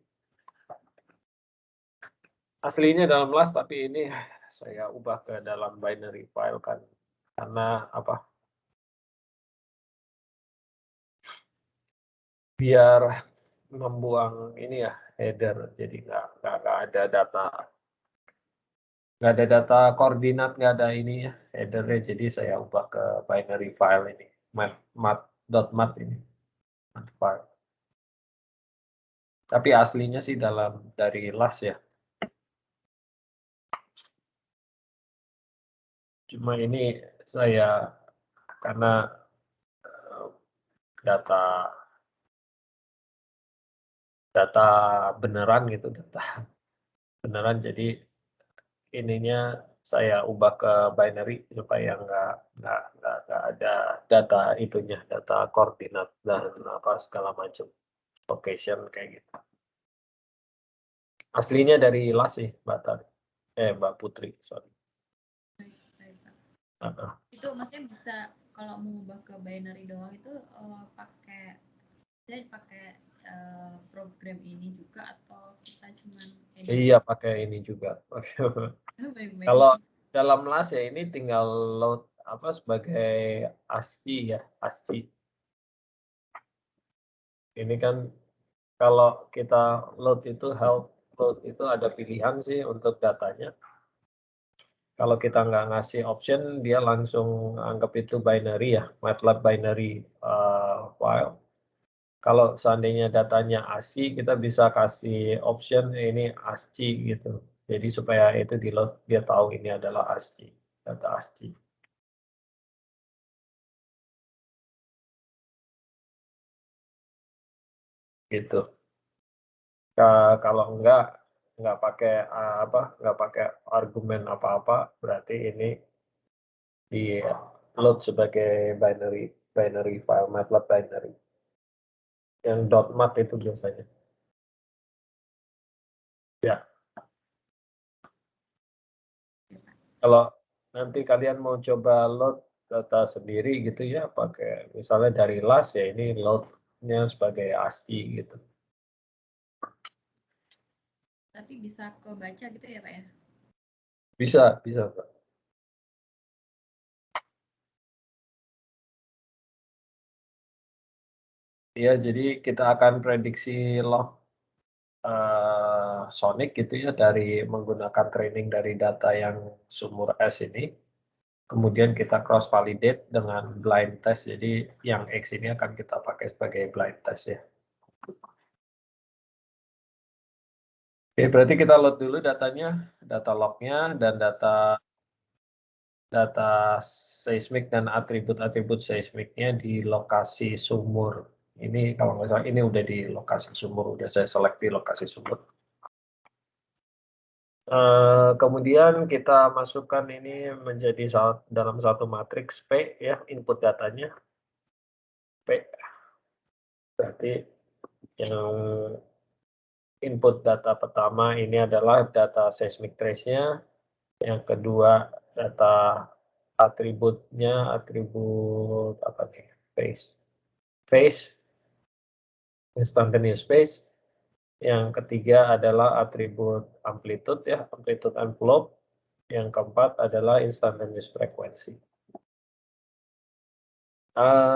Aslinya dalam LAS, tapi ini saya ubah ke dalam binary file kan, karena apa? Biar membuang ini ya header, jadi nggak ada data koordinat, nggak ada ini ya headernya, jadi saya ubah ke binary file ini, mat.mat ini, mat file. Tapi aslinya sih dari LAS ya. Cuma ini saya karena data beneran gitu, data beneran, jadi ininya saya ubah ke binary supaya nggak ada data itunya, data koordinat dan apa segala macam location kayak gitu. Aslinya dari LAS sih, Mbak Putri, sorry. Baik, Pak. Itu maksudnya bisa kalau mau ubah ke binary doang itu pakai program ini juga atau kita cuman Iya, pakai ini juga. Kalau dalam LAS ya ini tinggal load sebagai ASCII ya, ASCII. Ini kan kalau kita load itu ada pilihan sih untuk datanya. Kalau kita nggak ngasih option, dia langsung anggap itu binary ya, MATLAB binary file. Kalau seandainya datanya ASCII, kita bisa kasih option ini ASCII gitu. Jadi supaya itu di load, dia tahu ini adalah ASCII, data ASCII. Gitu. Kalau nggak pakai argumen apa-apa, berarti ini di load sebagai binary file, MATLAB binary. Yang .mat itu biasanya. Ya. Kalau nanti kalian mau coba load data sendiri gitu ya, pakai misalnya dari LAS ya, ini loadnya sebagai ASCII gitu. Tapi bisa kebaca gitu ya Pak ya? Bisa Pak. Ya, jadi kita akan prediksi log Sonic gitu ya, dari menggunakan training dari data yang sumur S ini. Kemudian kita cross validate dengan blind test. Jadi yang X ini akan kita pakai sebagai blind test ya. Oke, berarti kita load dulu datanya, data lognya dan data seismik dan atribut-atribut seismiknya di lokasi sumur. Ini kalau nggak salah ini udah di lokasi sumur, udah saya select di lokasi sumur. Kemudian kita masukkan ini menjadi dalam satu matriks P ya, input datanya P. Berarti yang input data pertama ini adalah data seismic trace-nya, yang kedua data atributnya, atribut apa nih, phase, instantaneous phase. Yang ketiga adalah atribut amplitude ya, amplitude envelope. Yang keempat adalah instantaneous frequency.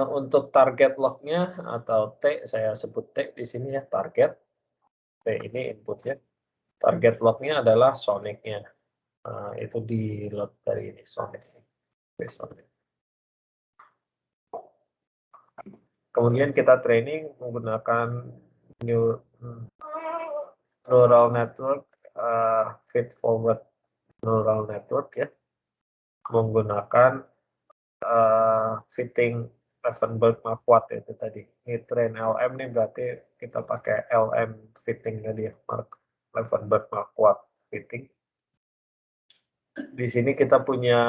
Untuk target lognya atau T, saya sebut T di sini ya, target. T ini inputnya. Target lognya adalah sonicnya. Itu di load dari ini, sonic. Kemudian kita training menggunakan neural network, feed forward neural network ya, menggunakan fitting Levenberg-Marquardt itu tadi. Ini train LM nih berarti kita pakai LM fitting tadi ya, Levenberg-Marquardt fitting. Di sini kita punya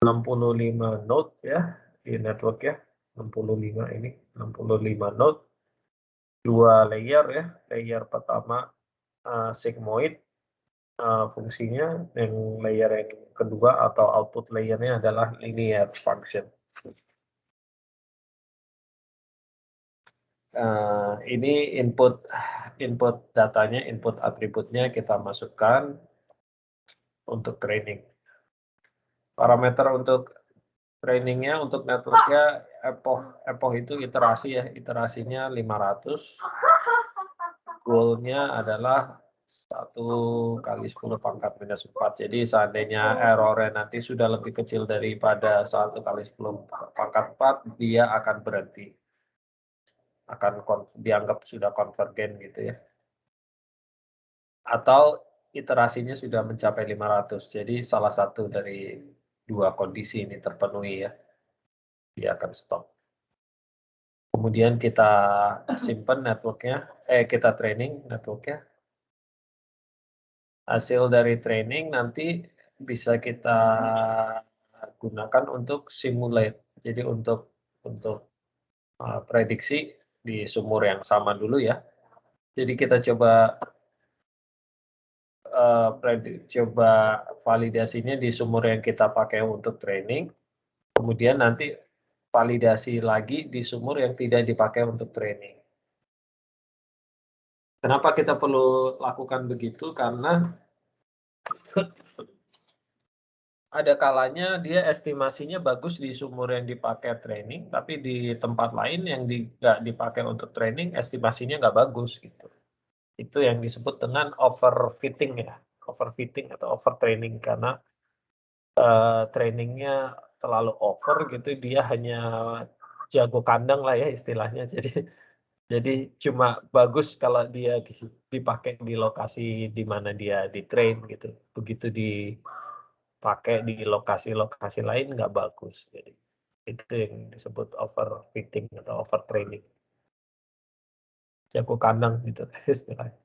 65 node ya di network ya, 65 ini, 65 node, 2 layer ya. Layer pertama sigmoid fungsinya, yang layer yang kedua atau output layernya adalah linear function. Ini input datanya, input atributnya kita masukkan untuk training. Parameter untuk trainingnya, untuk networknya, epoch itu iterasi ya, iterasinya 500. Goalnya adalah 1 kali 10 pangkat minus 4. Jadi seandainya errornya nanti sudah lebih kecil daripada 1 kali 10 pangkat 4, dia akan berhenti. Akan dianggap sudah konvergen gitu ya. Atau iterasinya sudah mencapai 500. Jadi salah satu dari 2 kondisi ini terpenuhi ya, dia akan stop. Kemudian kita simpan networknya, kita training networknya. Hasil dari training nanti bisa kita gunakan untuk simulate. Jadi untuk prediksi di sumur yang sama dulu ya. Jadi kita coba validasinya di sumur yang kita pakai untuk training. Kemudian nanti validasi lagi di sumur yang tidak dipakai untuk training. Kenapa kita perlu lakukan begitu? Karena ada kalanya dia estimasinya bagus di sumur yang dipakai training, tapi di tempat lain yang nggak dipakai untuk training, estimasinya nggak bagus gitu. Itu yang disebut dengan overfitting ya, overfitting atau overtraining, karena trainingnya terlalu over gitu, dia hanya jago kandang lah ya istilahnya. Jadi cuma bagus kalau dia dipakai di lokasi di mana dia di-train gitu. Begitu dipakai di lokasi-lokasi lain nggak bagus. Jadi itu yang disebut overfitting atau overtraining. Jago kandang gitu istilahnya.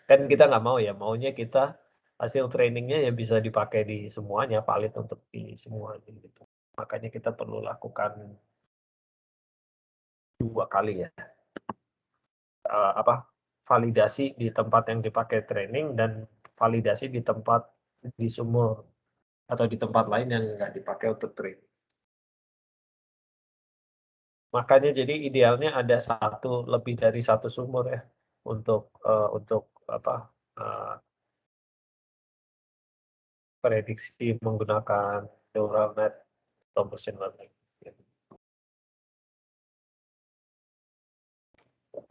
Kan kita nggak mau ya, maunya kita hasil trainingnya yang bisa dipakai di semuanya, valid untuk di semuanya gitu. Makanya kita perlu lakukan 2 kali ya. Validasi di tempat yang dipakai training dan validasi di tempat di sumur atau di tempat lain yang nggak dipakai untuk training. Makanya jadi idealnya ada lebih dari satu sumur ya untuk prediksi menggunakan neural net atau machine learning.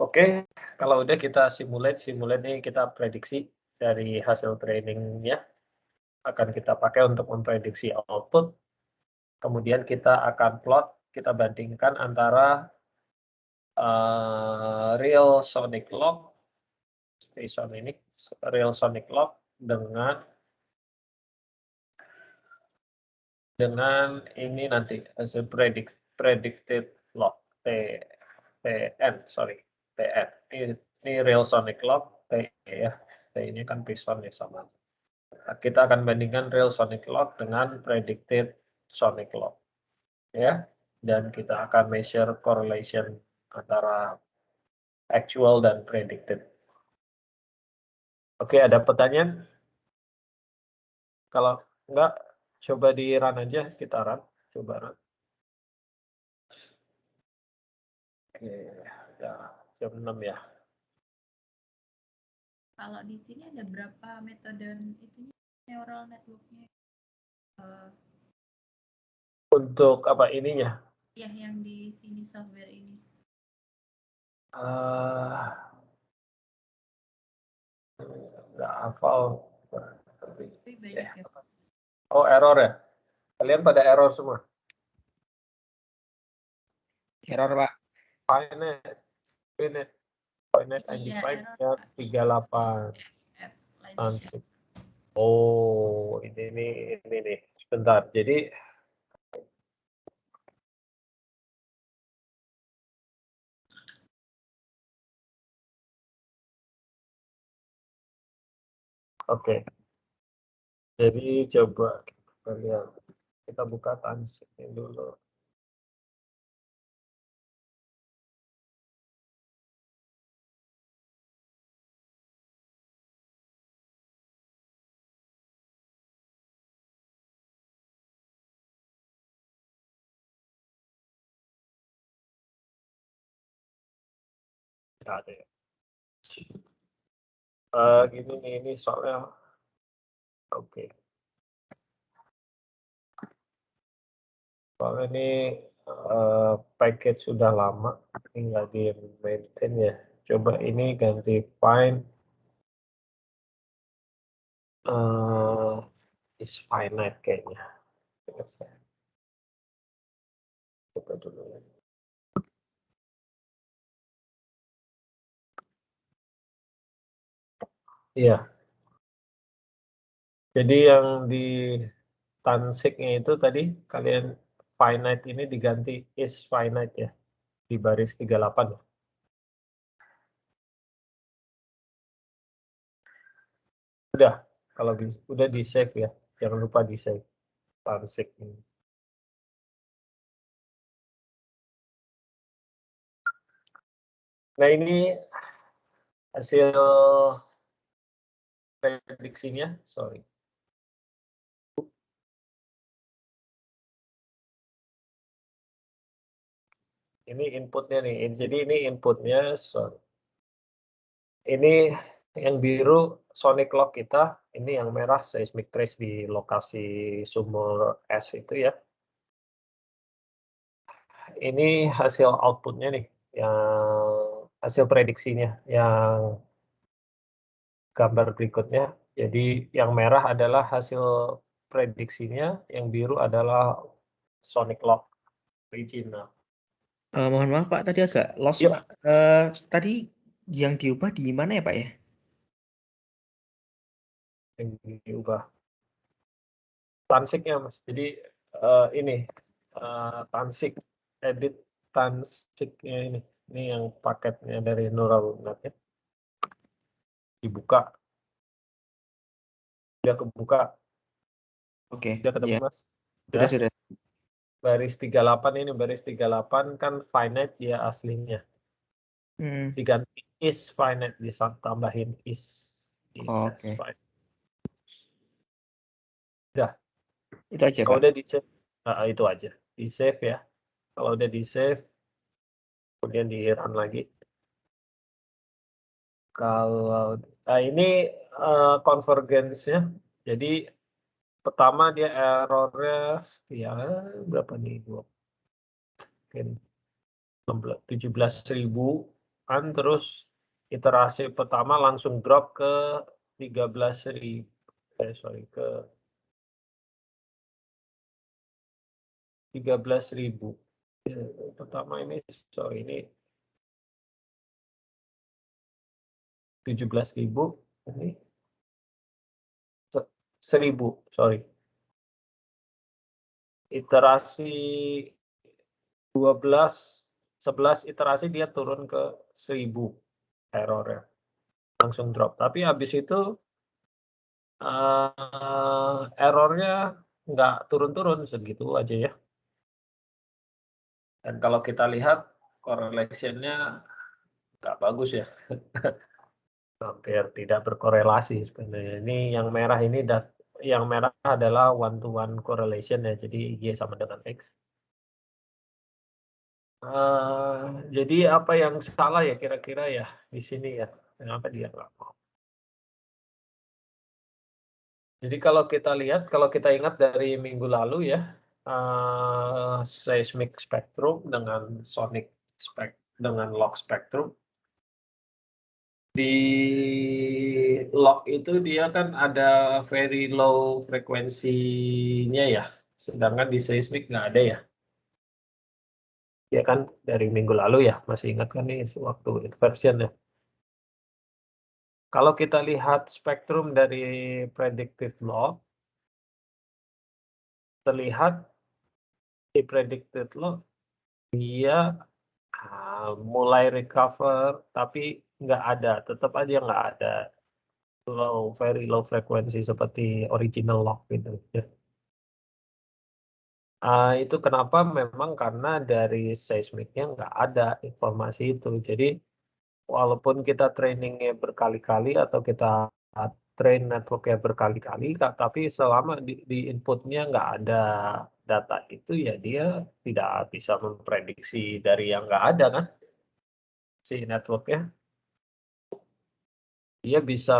Oke, kalau udah kita simulate ini kita prediksi dari hasil trainingnya akan kita pakai untuk memprediksi output. Kemudian kita akan plot, kita bandingkan antara real sonic log, based on ini, real sonic log dengan ini nanti hasil predicted log TN. Ini real sonic log T ya. T ini kan pistonnya sama. Kita akan bandingkan real sonic log dengan predicted sonic log ya, dan kita akan measure correlation antara actual dan predicted. Oke, ada pertanyaan? Kalau enggak, coba di run aja, kita run, coba run. Oke, udah jam 6 ya. Kalau di sini ada berapa metode itunya neural network-nya? Untuk apa ininya? Ya, yang di sini software ini. Nggak hafal. Tapi banyak ya. Oh, error ya? Kalian pada error semua? Error, Pak. Finite identified-nya 38. Tansik. Oh, ini nih. Sebentar. Jadi oke. Jadi coba kita lihat. Kita buka Tansiknya dulu. Nggak ada ya. Gini nih, ini soalnya oke. Soalnya ini package sudah lama, ini nggak di maintain ya. Coba ini ganti find is finite kayaknya. Coba dulu ya. Iya. Jadi yang di Tansiknya itu tadi kalian finite ini diganti is finite ya, di baris 38 ya. Udah, kalau udah di save ya, jangan lupa di save Tansik ini. Nah ini hasil prediksinya, sorry. Ini inputnya nih, jadi ini inputnya, sorry. Ini yang biru sonic log kita, ini yang merah seismic trace di lokasi sumur es itu ya. Ini hasil outputnya nih, yang hasil prediksinya, yang gambar berikutnya. Jadi yang merah adalah hasil prediksinya, yang biru adalah sonic log original. Mohon maaf Pak, tadi agak lost Yuk. Pak. Tadi yang diubah di mana ya Pak ya? Yang diubah Tansiknya Mas. Jadi ini Tansik, edit Tansiknya ini yang paketnya dari neural net ya. Dibuka. Dia kebuka. Oke. Dia ketemu Ya. Mas. Sudah. Baris 38 ini, baris 38 kan finite dia aslinya. Diganti is finite, bisa tambahin is. Oke. Udah. Itu aja Kalau Pak. udah di save, itu aja. Di save ya. Kalau udah di save, kemudian di run lagi. Kalau ini convergence-nya, jadi pertama dia errornya ya berapa nih, mungkin 17.000. terus iterasi pertama langsung drop ke 13.000, ke 13.000. Pertama ini, ini 17.000, ini 1.000, iterasi 11 iterasi dia turun ke 1.000 errornya, langsung drop. Tapi habis itu errornya nggak turun-turun, segitu aja ya. Dan kalau kita lihat correlation-nya nggak bagus ya. Hampir tidak berkorelasi sebenarnya. Ini yang merah ini yang merah adalah one to one correlation ya, jadi Y sama dengan X. Jadi apa yang salah ya kira-kira ya di sini ya? Kenapa dia nggak mau? Jadi kalau kita lihat, kalau kita ingat dari minggu lalu ya, seismic spectrum dengan sonic dengan log spectrum. Di log itu dia kan ada very low frekuensinya ya, sedangkan di seismic nggak ada ya. Ya kan dari minggu lalu ya, masih ingat kan nih waktu inversion ya. Kalau kita lihat spektrum dari predictive log, terlihat di predictive log dia mulai recover, tapi nggak ada, tetap aja nggak ada very low frekuensi seperti original log gitu ya. Itu kenapa, memang karena dari seismiknya nggak ada informasi itu. Jadi walaupun kita trainingnya berkali-kali atau kita train networknya berkali-kali, tapi selama di inputnya nggak ada data itu ya dia tidak bisa memprediksi dari yang nggak ada kan si networknya. Dia bisa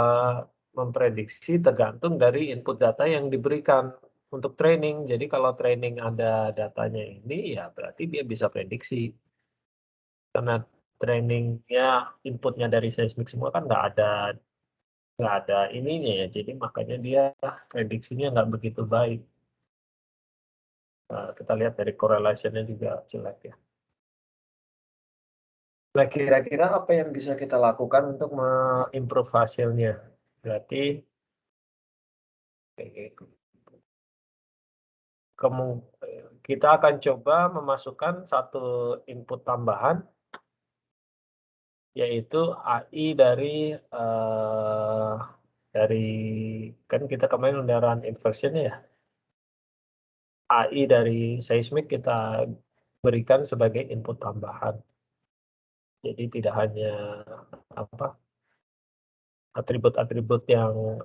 memprediksi tergantung dari input data yang diberikan untuk training. Jadi kalau training ada datanya ini ya berarti dia bisa prediksi. Karena trainingnya inputnya dari seismik semua kan nggak ada ininya ya. Jadi makanya dia prediksinya nggak begitu baik. Kita lihat dari correlation-nya juga jelek ya. Nah, kira-kira apa yang bisa kita lakukan untuk mengimprove hasilnya? Berarti kita akan coba memasukkan satu input tambahan, yaitu AI dari kan kita kemarin udah run inversion ya. AI dari seismik kita berikan sebagai input tambahan. Jadi tidak hanya atribut-atribut yang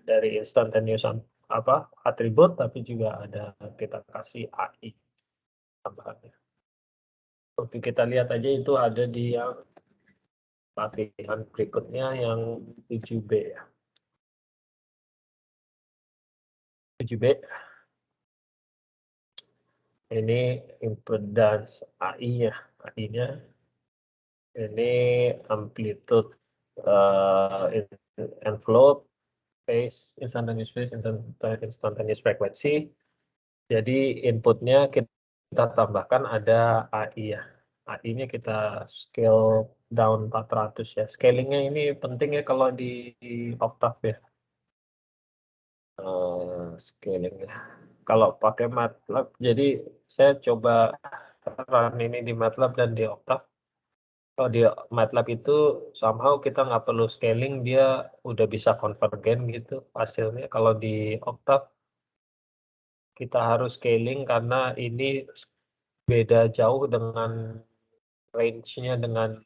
dari instantaneous atribut, tapi juga ada kita kasih AI tambahannya. Oke, kita lihat aja itu ada di yang latihan berikutnya yang 7B ya. 7B. Ini impedance AI-nya. AI-nya ini amplitude envelope, phase, instantaneous frequency. Jadi inputnya kita tambahkan ada AI ya. AI-nya kita scale down 400 ya. Scalingnya ini penting ya kalau di Octave ya. Scalingnya. Kalau pakai MATLAB, jadi saya coba run ini di MATLAB dan di Octave. Kalau di MATLAB itu somehow kita nggak perlu scaling, dia udah bisa konvergen gitu hasilnya. Kalau di Octave kita harus scaling karena ini beda jauh dengan range-nya, dengan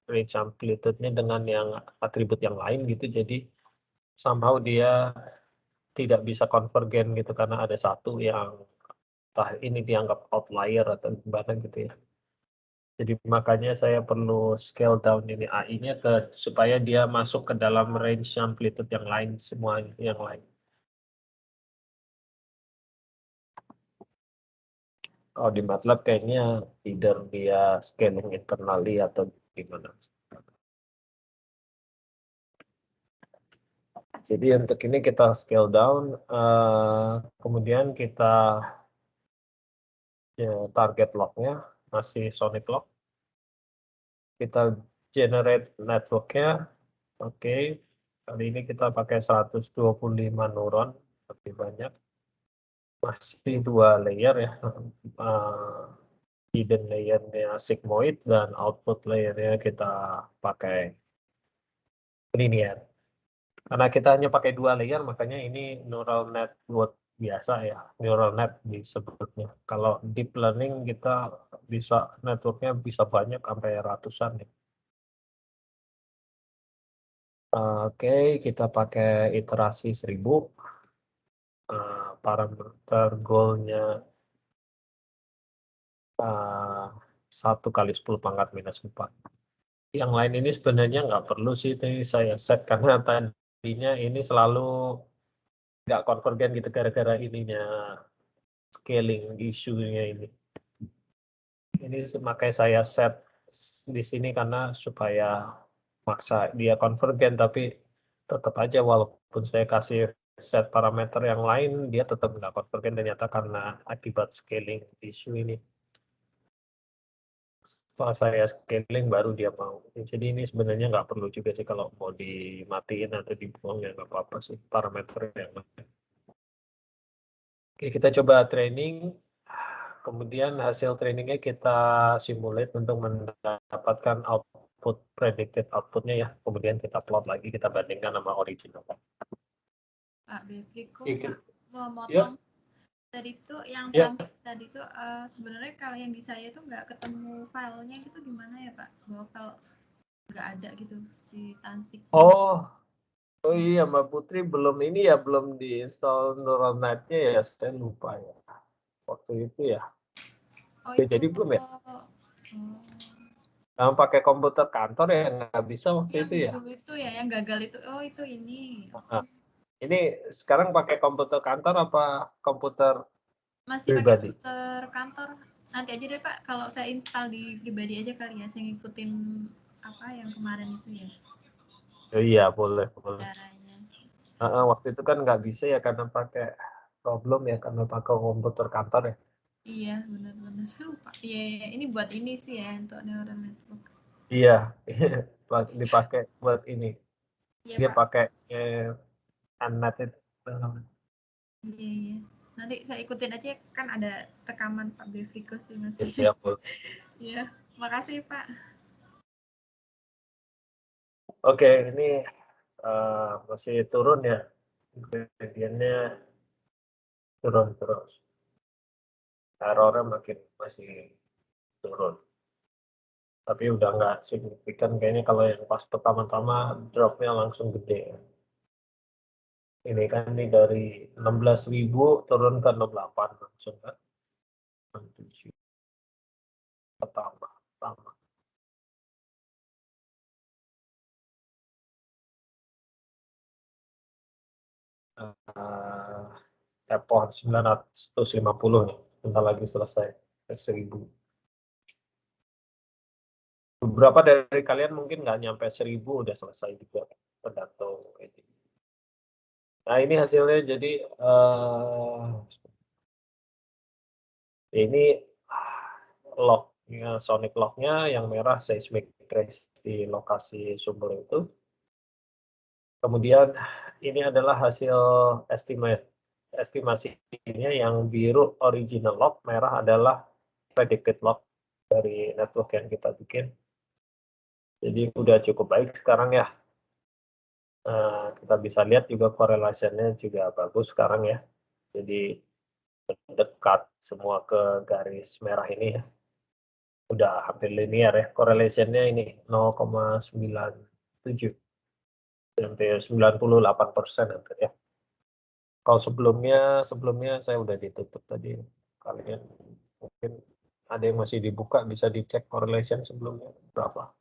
range amplitude-nya dengan yang atribut yang lain gitu. Jadi somehow dia tidak bisa konvergen gitu karena ada satu yang entah ini dianggap outlier atau gimana gitu ya. Jadi makanya saya perlu scale down ini AI-nya supaya dia masuk ke dalam range amplitude yang lain, semua yang lain. Kalau di MATLAB kayaknya either dia scaling internally atau gimana. Jadi untuk ini kita scale down, kemudian kita target locknya masih Sonic lock. Kita generate networknya, oke. Kali ini kita pakai 125 neuron, lebih banyak. Masih 2 layer ya, hidden layernya sigmoid dan output layernya kita pakai linear. Karena kita hanya pakai 2 layer, makanya ini neural network biasa ya, neural net disebutnya. Kalau deep learning kita bisa networknya bisa banyak sampai ratusan ya. Oke, kita pakai iterasi 1000. Parameter goalnya 1 kali 10 pangkat minus 4. Yang lain ini sebenarnya nggak perlu sih, ini saya set karena tadinya ini selalu nggak konvergen gitu gara-gara ininya scaling isunya ini. Ini makanya saya set di sini karena supaya maksa dia konvergen, tapi tetap aja walaupun saya kasih set parameter yang lain dia tetap nggak konvergen ternyata karena akibat scaling isu ini. Setelah saya scaling baru dia mau. Jadi ini sebenarnya nggak perlu juga sih kalau mau dimatiin atau dibuang ya nggak apa-apa sih parameter yang lain. Oke, kita coba training. Kemudian hasil trainingnya kita simulate untuk mendapatkan output predicted outputnya ya. Kemudian kita plot lagi, kita bandingkan sama original. Pak Befriko, Oke. mau Ya. motong tadi tuh yang Ya. tadi tuh sebenarnya kalau yang di saya tuh nggak ketemu filenya gitu gimana ya Pak? Bahwa kalau nggak ada gitu si tansik. Oh iya Mbak Putri belum ini ya, belum diinstal neural net-nya ya, saya lupa ya. Waktu itu ya. Oh Ya, itu. jadi belum ya? Yang pakai komputer kantor ya nggak bisa waktu Yang itu ya. dulu itu ya, yang gagal itu. Oh itu ini. Nah, ini sekarang pakai komputer kantor apa komputer Masih pakai pribadi? komputer kantor. Nanti aja deh Pak, kalau saya install di pribadi aja kali ya, saya ngikutin apa yang kemarin itu ya. Oh, iya boleh. Caranya. Waktu itu kan nggak bisa ya karena pakai problem ya karena pakai komputer kantor ya. Iya benar-benar lupa. Iya ini buat ini sih ya untuk neural network. Iya dipakai buat ini. Iya Dia Pak. pakai unmatched. Iya. Nanti saya ikutin aja kan ada rekaman Pak Befriko sih masih. Iya boleh. Iya, makasih Pak. Oke, ini masih turun ya. Gradiennya turun terus. Errornya masih turun. Tapi udah nggak signifikan kayaknya kalau yang pas pertama-tama dropnya langsung gede. Ini kan ini dari 16.000 turun ke 68 langsung kan. 67 tambah. Pohon 950 nih, bentar lagi selesai 1000. Beberapa dari kalian mungkin nggak nyampe 1000 udah selesai juga tergantung ini. Nah ini hasilnya jadi ini lognya, sonic lognya yang merah seismic trace di lokasi sumber itu. Kemudian ini adalah hasil estimasinya yang biru original log, merah adalah predicted log dari network yang kita bikin. Jadi udah cukup baik sekarang ya. Kita bisa lihat juga korelasinya juga bagus sekarang ya. Jadi dekat semua ke garis merah ini ya. Udah hampir linear ya. Korelasinya ini 0,97. Hampir 98% hampir ya. Kalau sebelumnya saya udah ditutup tadi. Kalian mungkin ada yang masih dibuka, bisa dicek correlation sebelumnya berapa.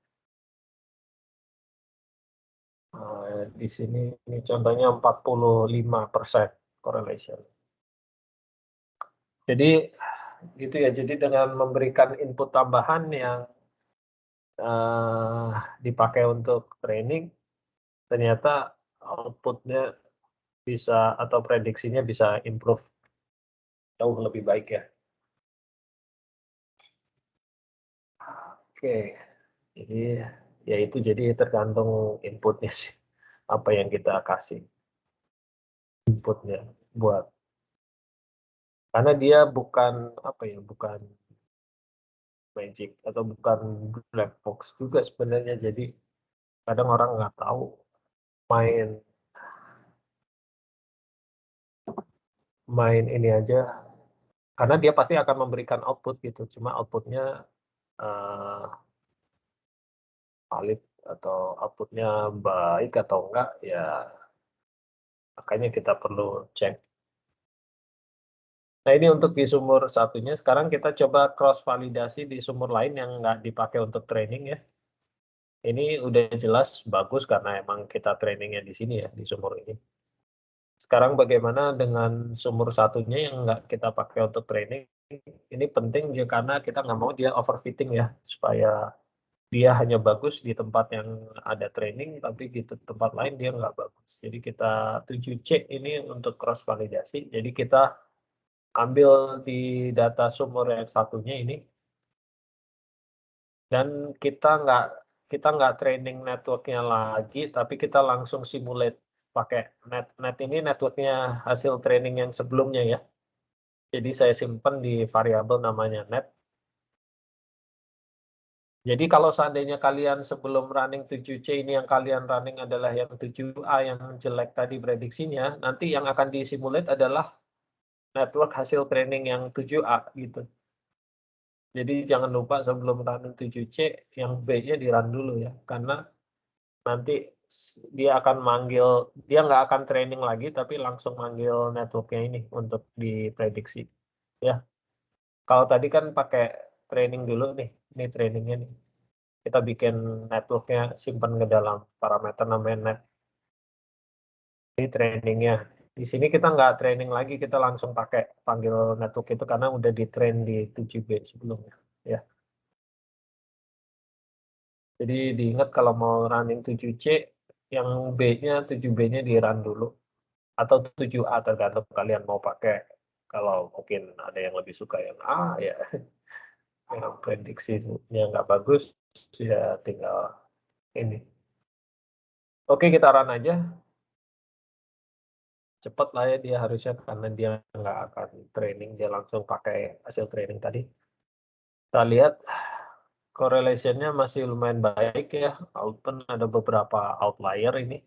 Di sini ini contohnya 45% correlation. Jadi gitu ya. Jadi dengan memberikan input tambahan yang dipakai untuk training, ternyata output-nya bisa atau prediksinya bisa improve jauh lebih baik ya. Oke, jadi ya itu jadi tergantung inputnya sih, apa yang kita kasih inputnya buat, karena dia bukan apa ya, bukan magic atau bukan black box juga sebenarnya, jadi kadang orang nggak tahu main ini aja, karena dia pasti akan memberikan output gitu, cuma outputnya valid atau outputnya baik atau enggak ya, makanya kita perlu cek. Nah ini untuk di sumur satunya, sekarang kita coba cross validasi di sumur lain yang nggak dipakai untuk training ya. Ini udah jelas bagus karena emang kita trainingnya di sini ya, di sumur ini. Sekarang bagaimana dengan sumur satunya yang nggak kita pakai untuk training? Ini penting juga karena kita nggak mau dia overfitting ya, supaya dia hanya bagus di tempat yang ada training, tapi di tempat lain dia nggak bagus. Jadi kita 7C ini untuk cross validasi. Jadi kita ambil di data sumur yang satunya ini, dan kita nggak training networknya lagi, tapi kita langsung simulate pakai net ini networknya hasil training yang sebelumnya ya. Jadi saya simpan di variabel namanya net. Jadi kalau seandainya kalian sebelum running 7C ini yang kalian running adalah yang 7A yang jelek tadi prediksinya, nanti yang akan disimulate adalah network hasil training yang 7A gitu. Jadi jangan lupa sebelum running 7C yang B-nya di-run dulu ya, karena nanti dia akan manggil, dia nggak akan training lagi, tapi langsung manggil networknya ini untuk diprediksi. Ya, kalau tadi kan pakai training dulu nih, ini trainingnya nih. Kita bikin networknya, simpan ke dalam parameter namanya net. Ini trainingnya. Di sini kita nggak training lagi, kita langsung pakai panggil network itu karena udah di-train di 7B sebelumnya. Ya. Jadi diingat kalau mau running 7C, yang B-nya, 7B-nya di-run dulu. Atau 7A tergantung kalian mau pakai. Kalau mungkin ada yang lebih suka yang A ya, yang prediksinya nggak bagus, ya tinggal ini. Oke, kita run aja. Cepat lah ya dia harusnya, karena dia nggak akan training, dia langsung pakai hasil training tadi. Kita lihat correlation-nya masih lumayan baik ya, walaupun ada beberapa outlier ini.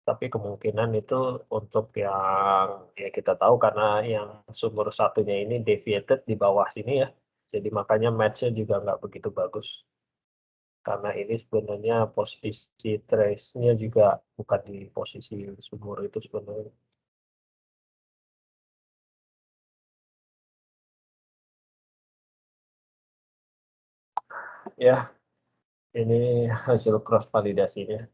Tapi kemungkinan itu untuk yang ya kita tahu karena yang sumur satunya ini deviated di bawah sini ya. Jadi makanya match-nya juga nggak begitu bagus. Karena ini sebenarnya posisi trace-nya juga bukan di posisi sumur itu sebenarnya. Ya, ini hasil cross validasinya.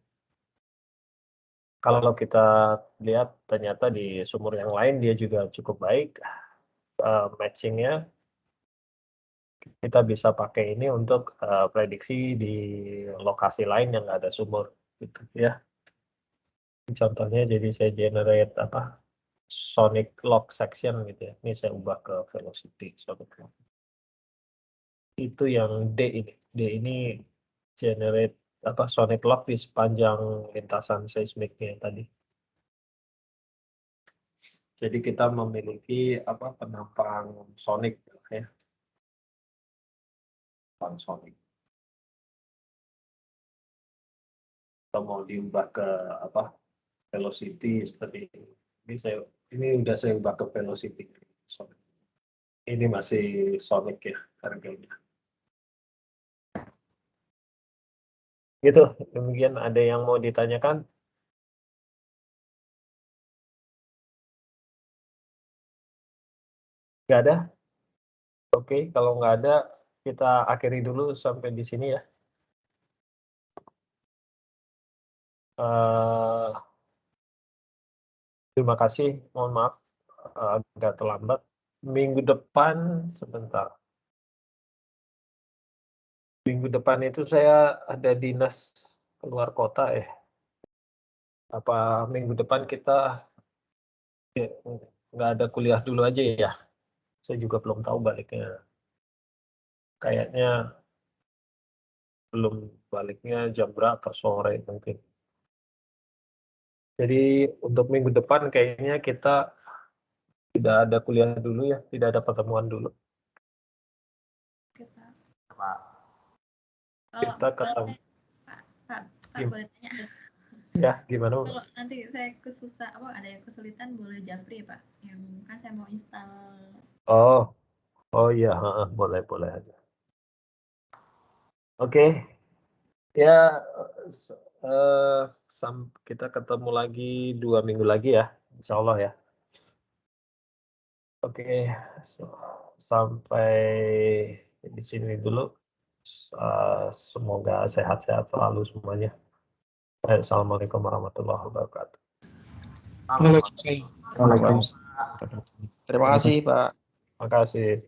Kalau kita lihat ternyata di sumur yang lain dia juga cukup baik matching-nya. Kita bisa pakai ini untuk prediksi di lokasi lain yang nggak ada sumur gitu ya. Contohnya jadi saya generate apa sonic log section gitu ya. Ini saya ubah ke velocity sonic log. Itu yang D ini. D ini generate apa sonic log di sepanjang lintasan seismiknya tadi. Jadi kita memiliki apa penampang sonic ya. Penampang sonic. Atau mau diubah ke apa velocity seperti ini. Ini udah saya ubah ke velocity. Ini masih sonic ya harganya. Gitu, demikian ada yang mau ditanyakan? Nggak ada? Oke, kalau nggak ada, kita akhiri dulu sampai di sini ya. Terima kasih, mohon maaf agak terlambat. Minggu depan, sebentar. Minggu depan itu saya ada dinas keluar kota ya. Apa minggu depan kita nggak ada kuliah dulu aja ya? Saya juga belum tahu baliknya. Kayaknya belum baliknya jam berapa sore mungkin. Jadi untuk minggu depan kayaknya kita tidak ada kuliah dulu ya, tidak ada pertemuan dulu. Oke, Pak. Kalau Kita misalnya ketemu. Pak Gim- boleh tanya. Ya, gimana? Kalau nanti saya ada yang kesulitan boleh japri ya Pak. Yang kan saya mau install. Oh iya, boleh aja. Oke, ya kita ketemu lagi 2 minggu lagi ya, insya Allah ya. Oke, sampai di sini dulu. Semoga sehat-sehat selalu semuanya. Assalamualaikum warahmatullahi wabarakatuh. Waalaikumsalam. Terima kasih, Pak. Terima kasih.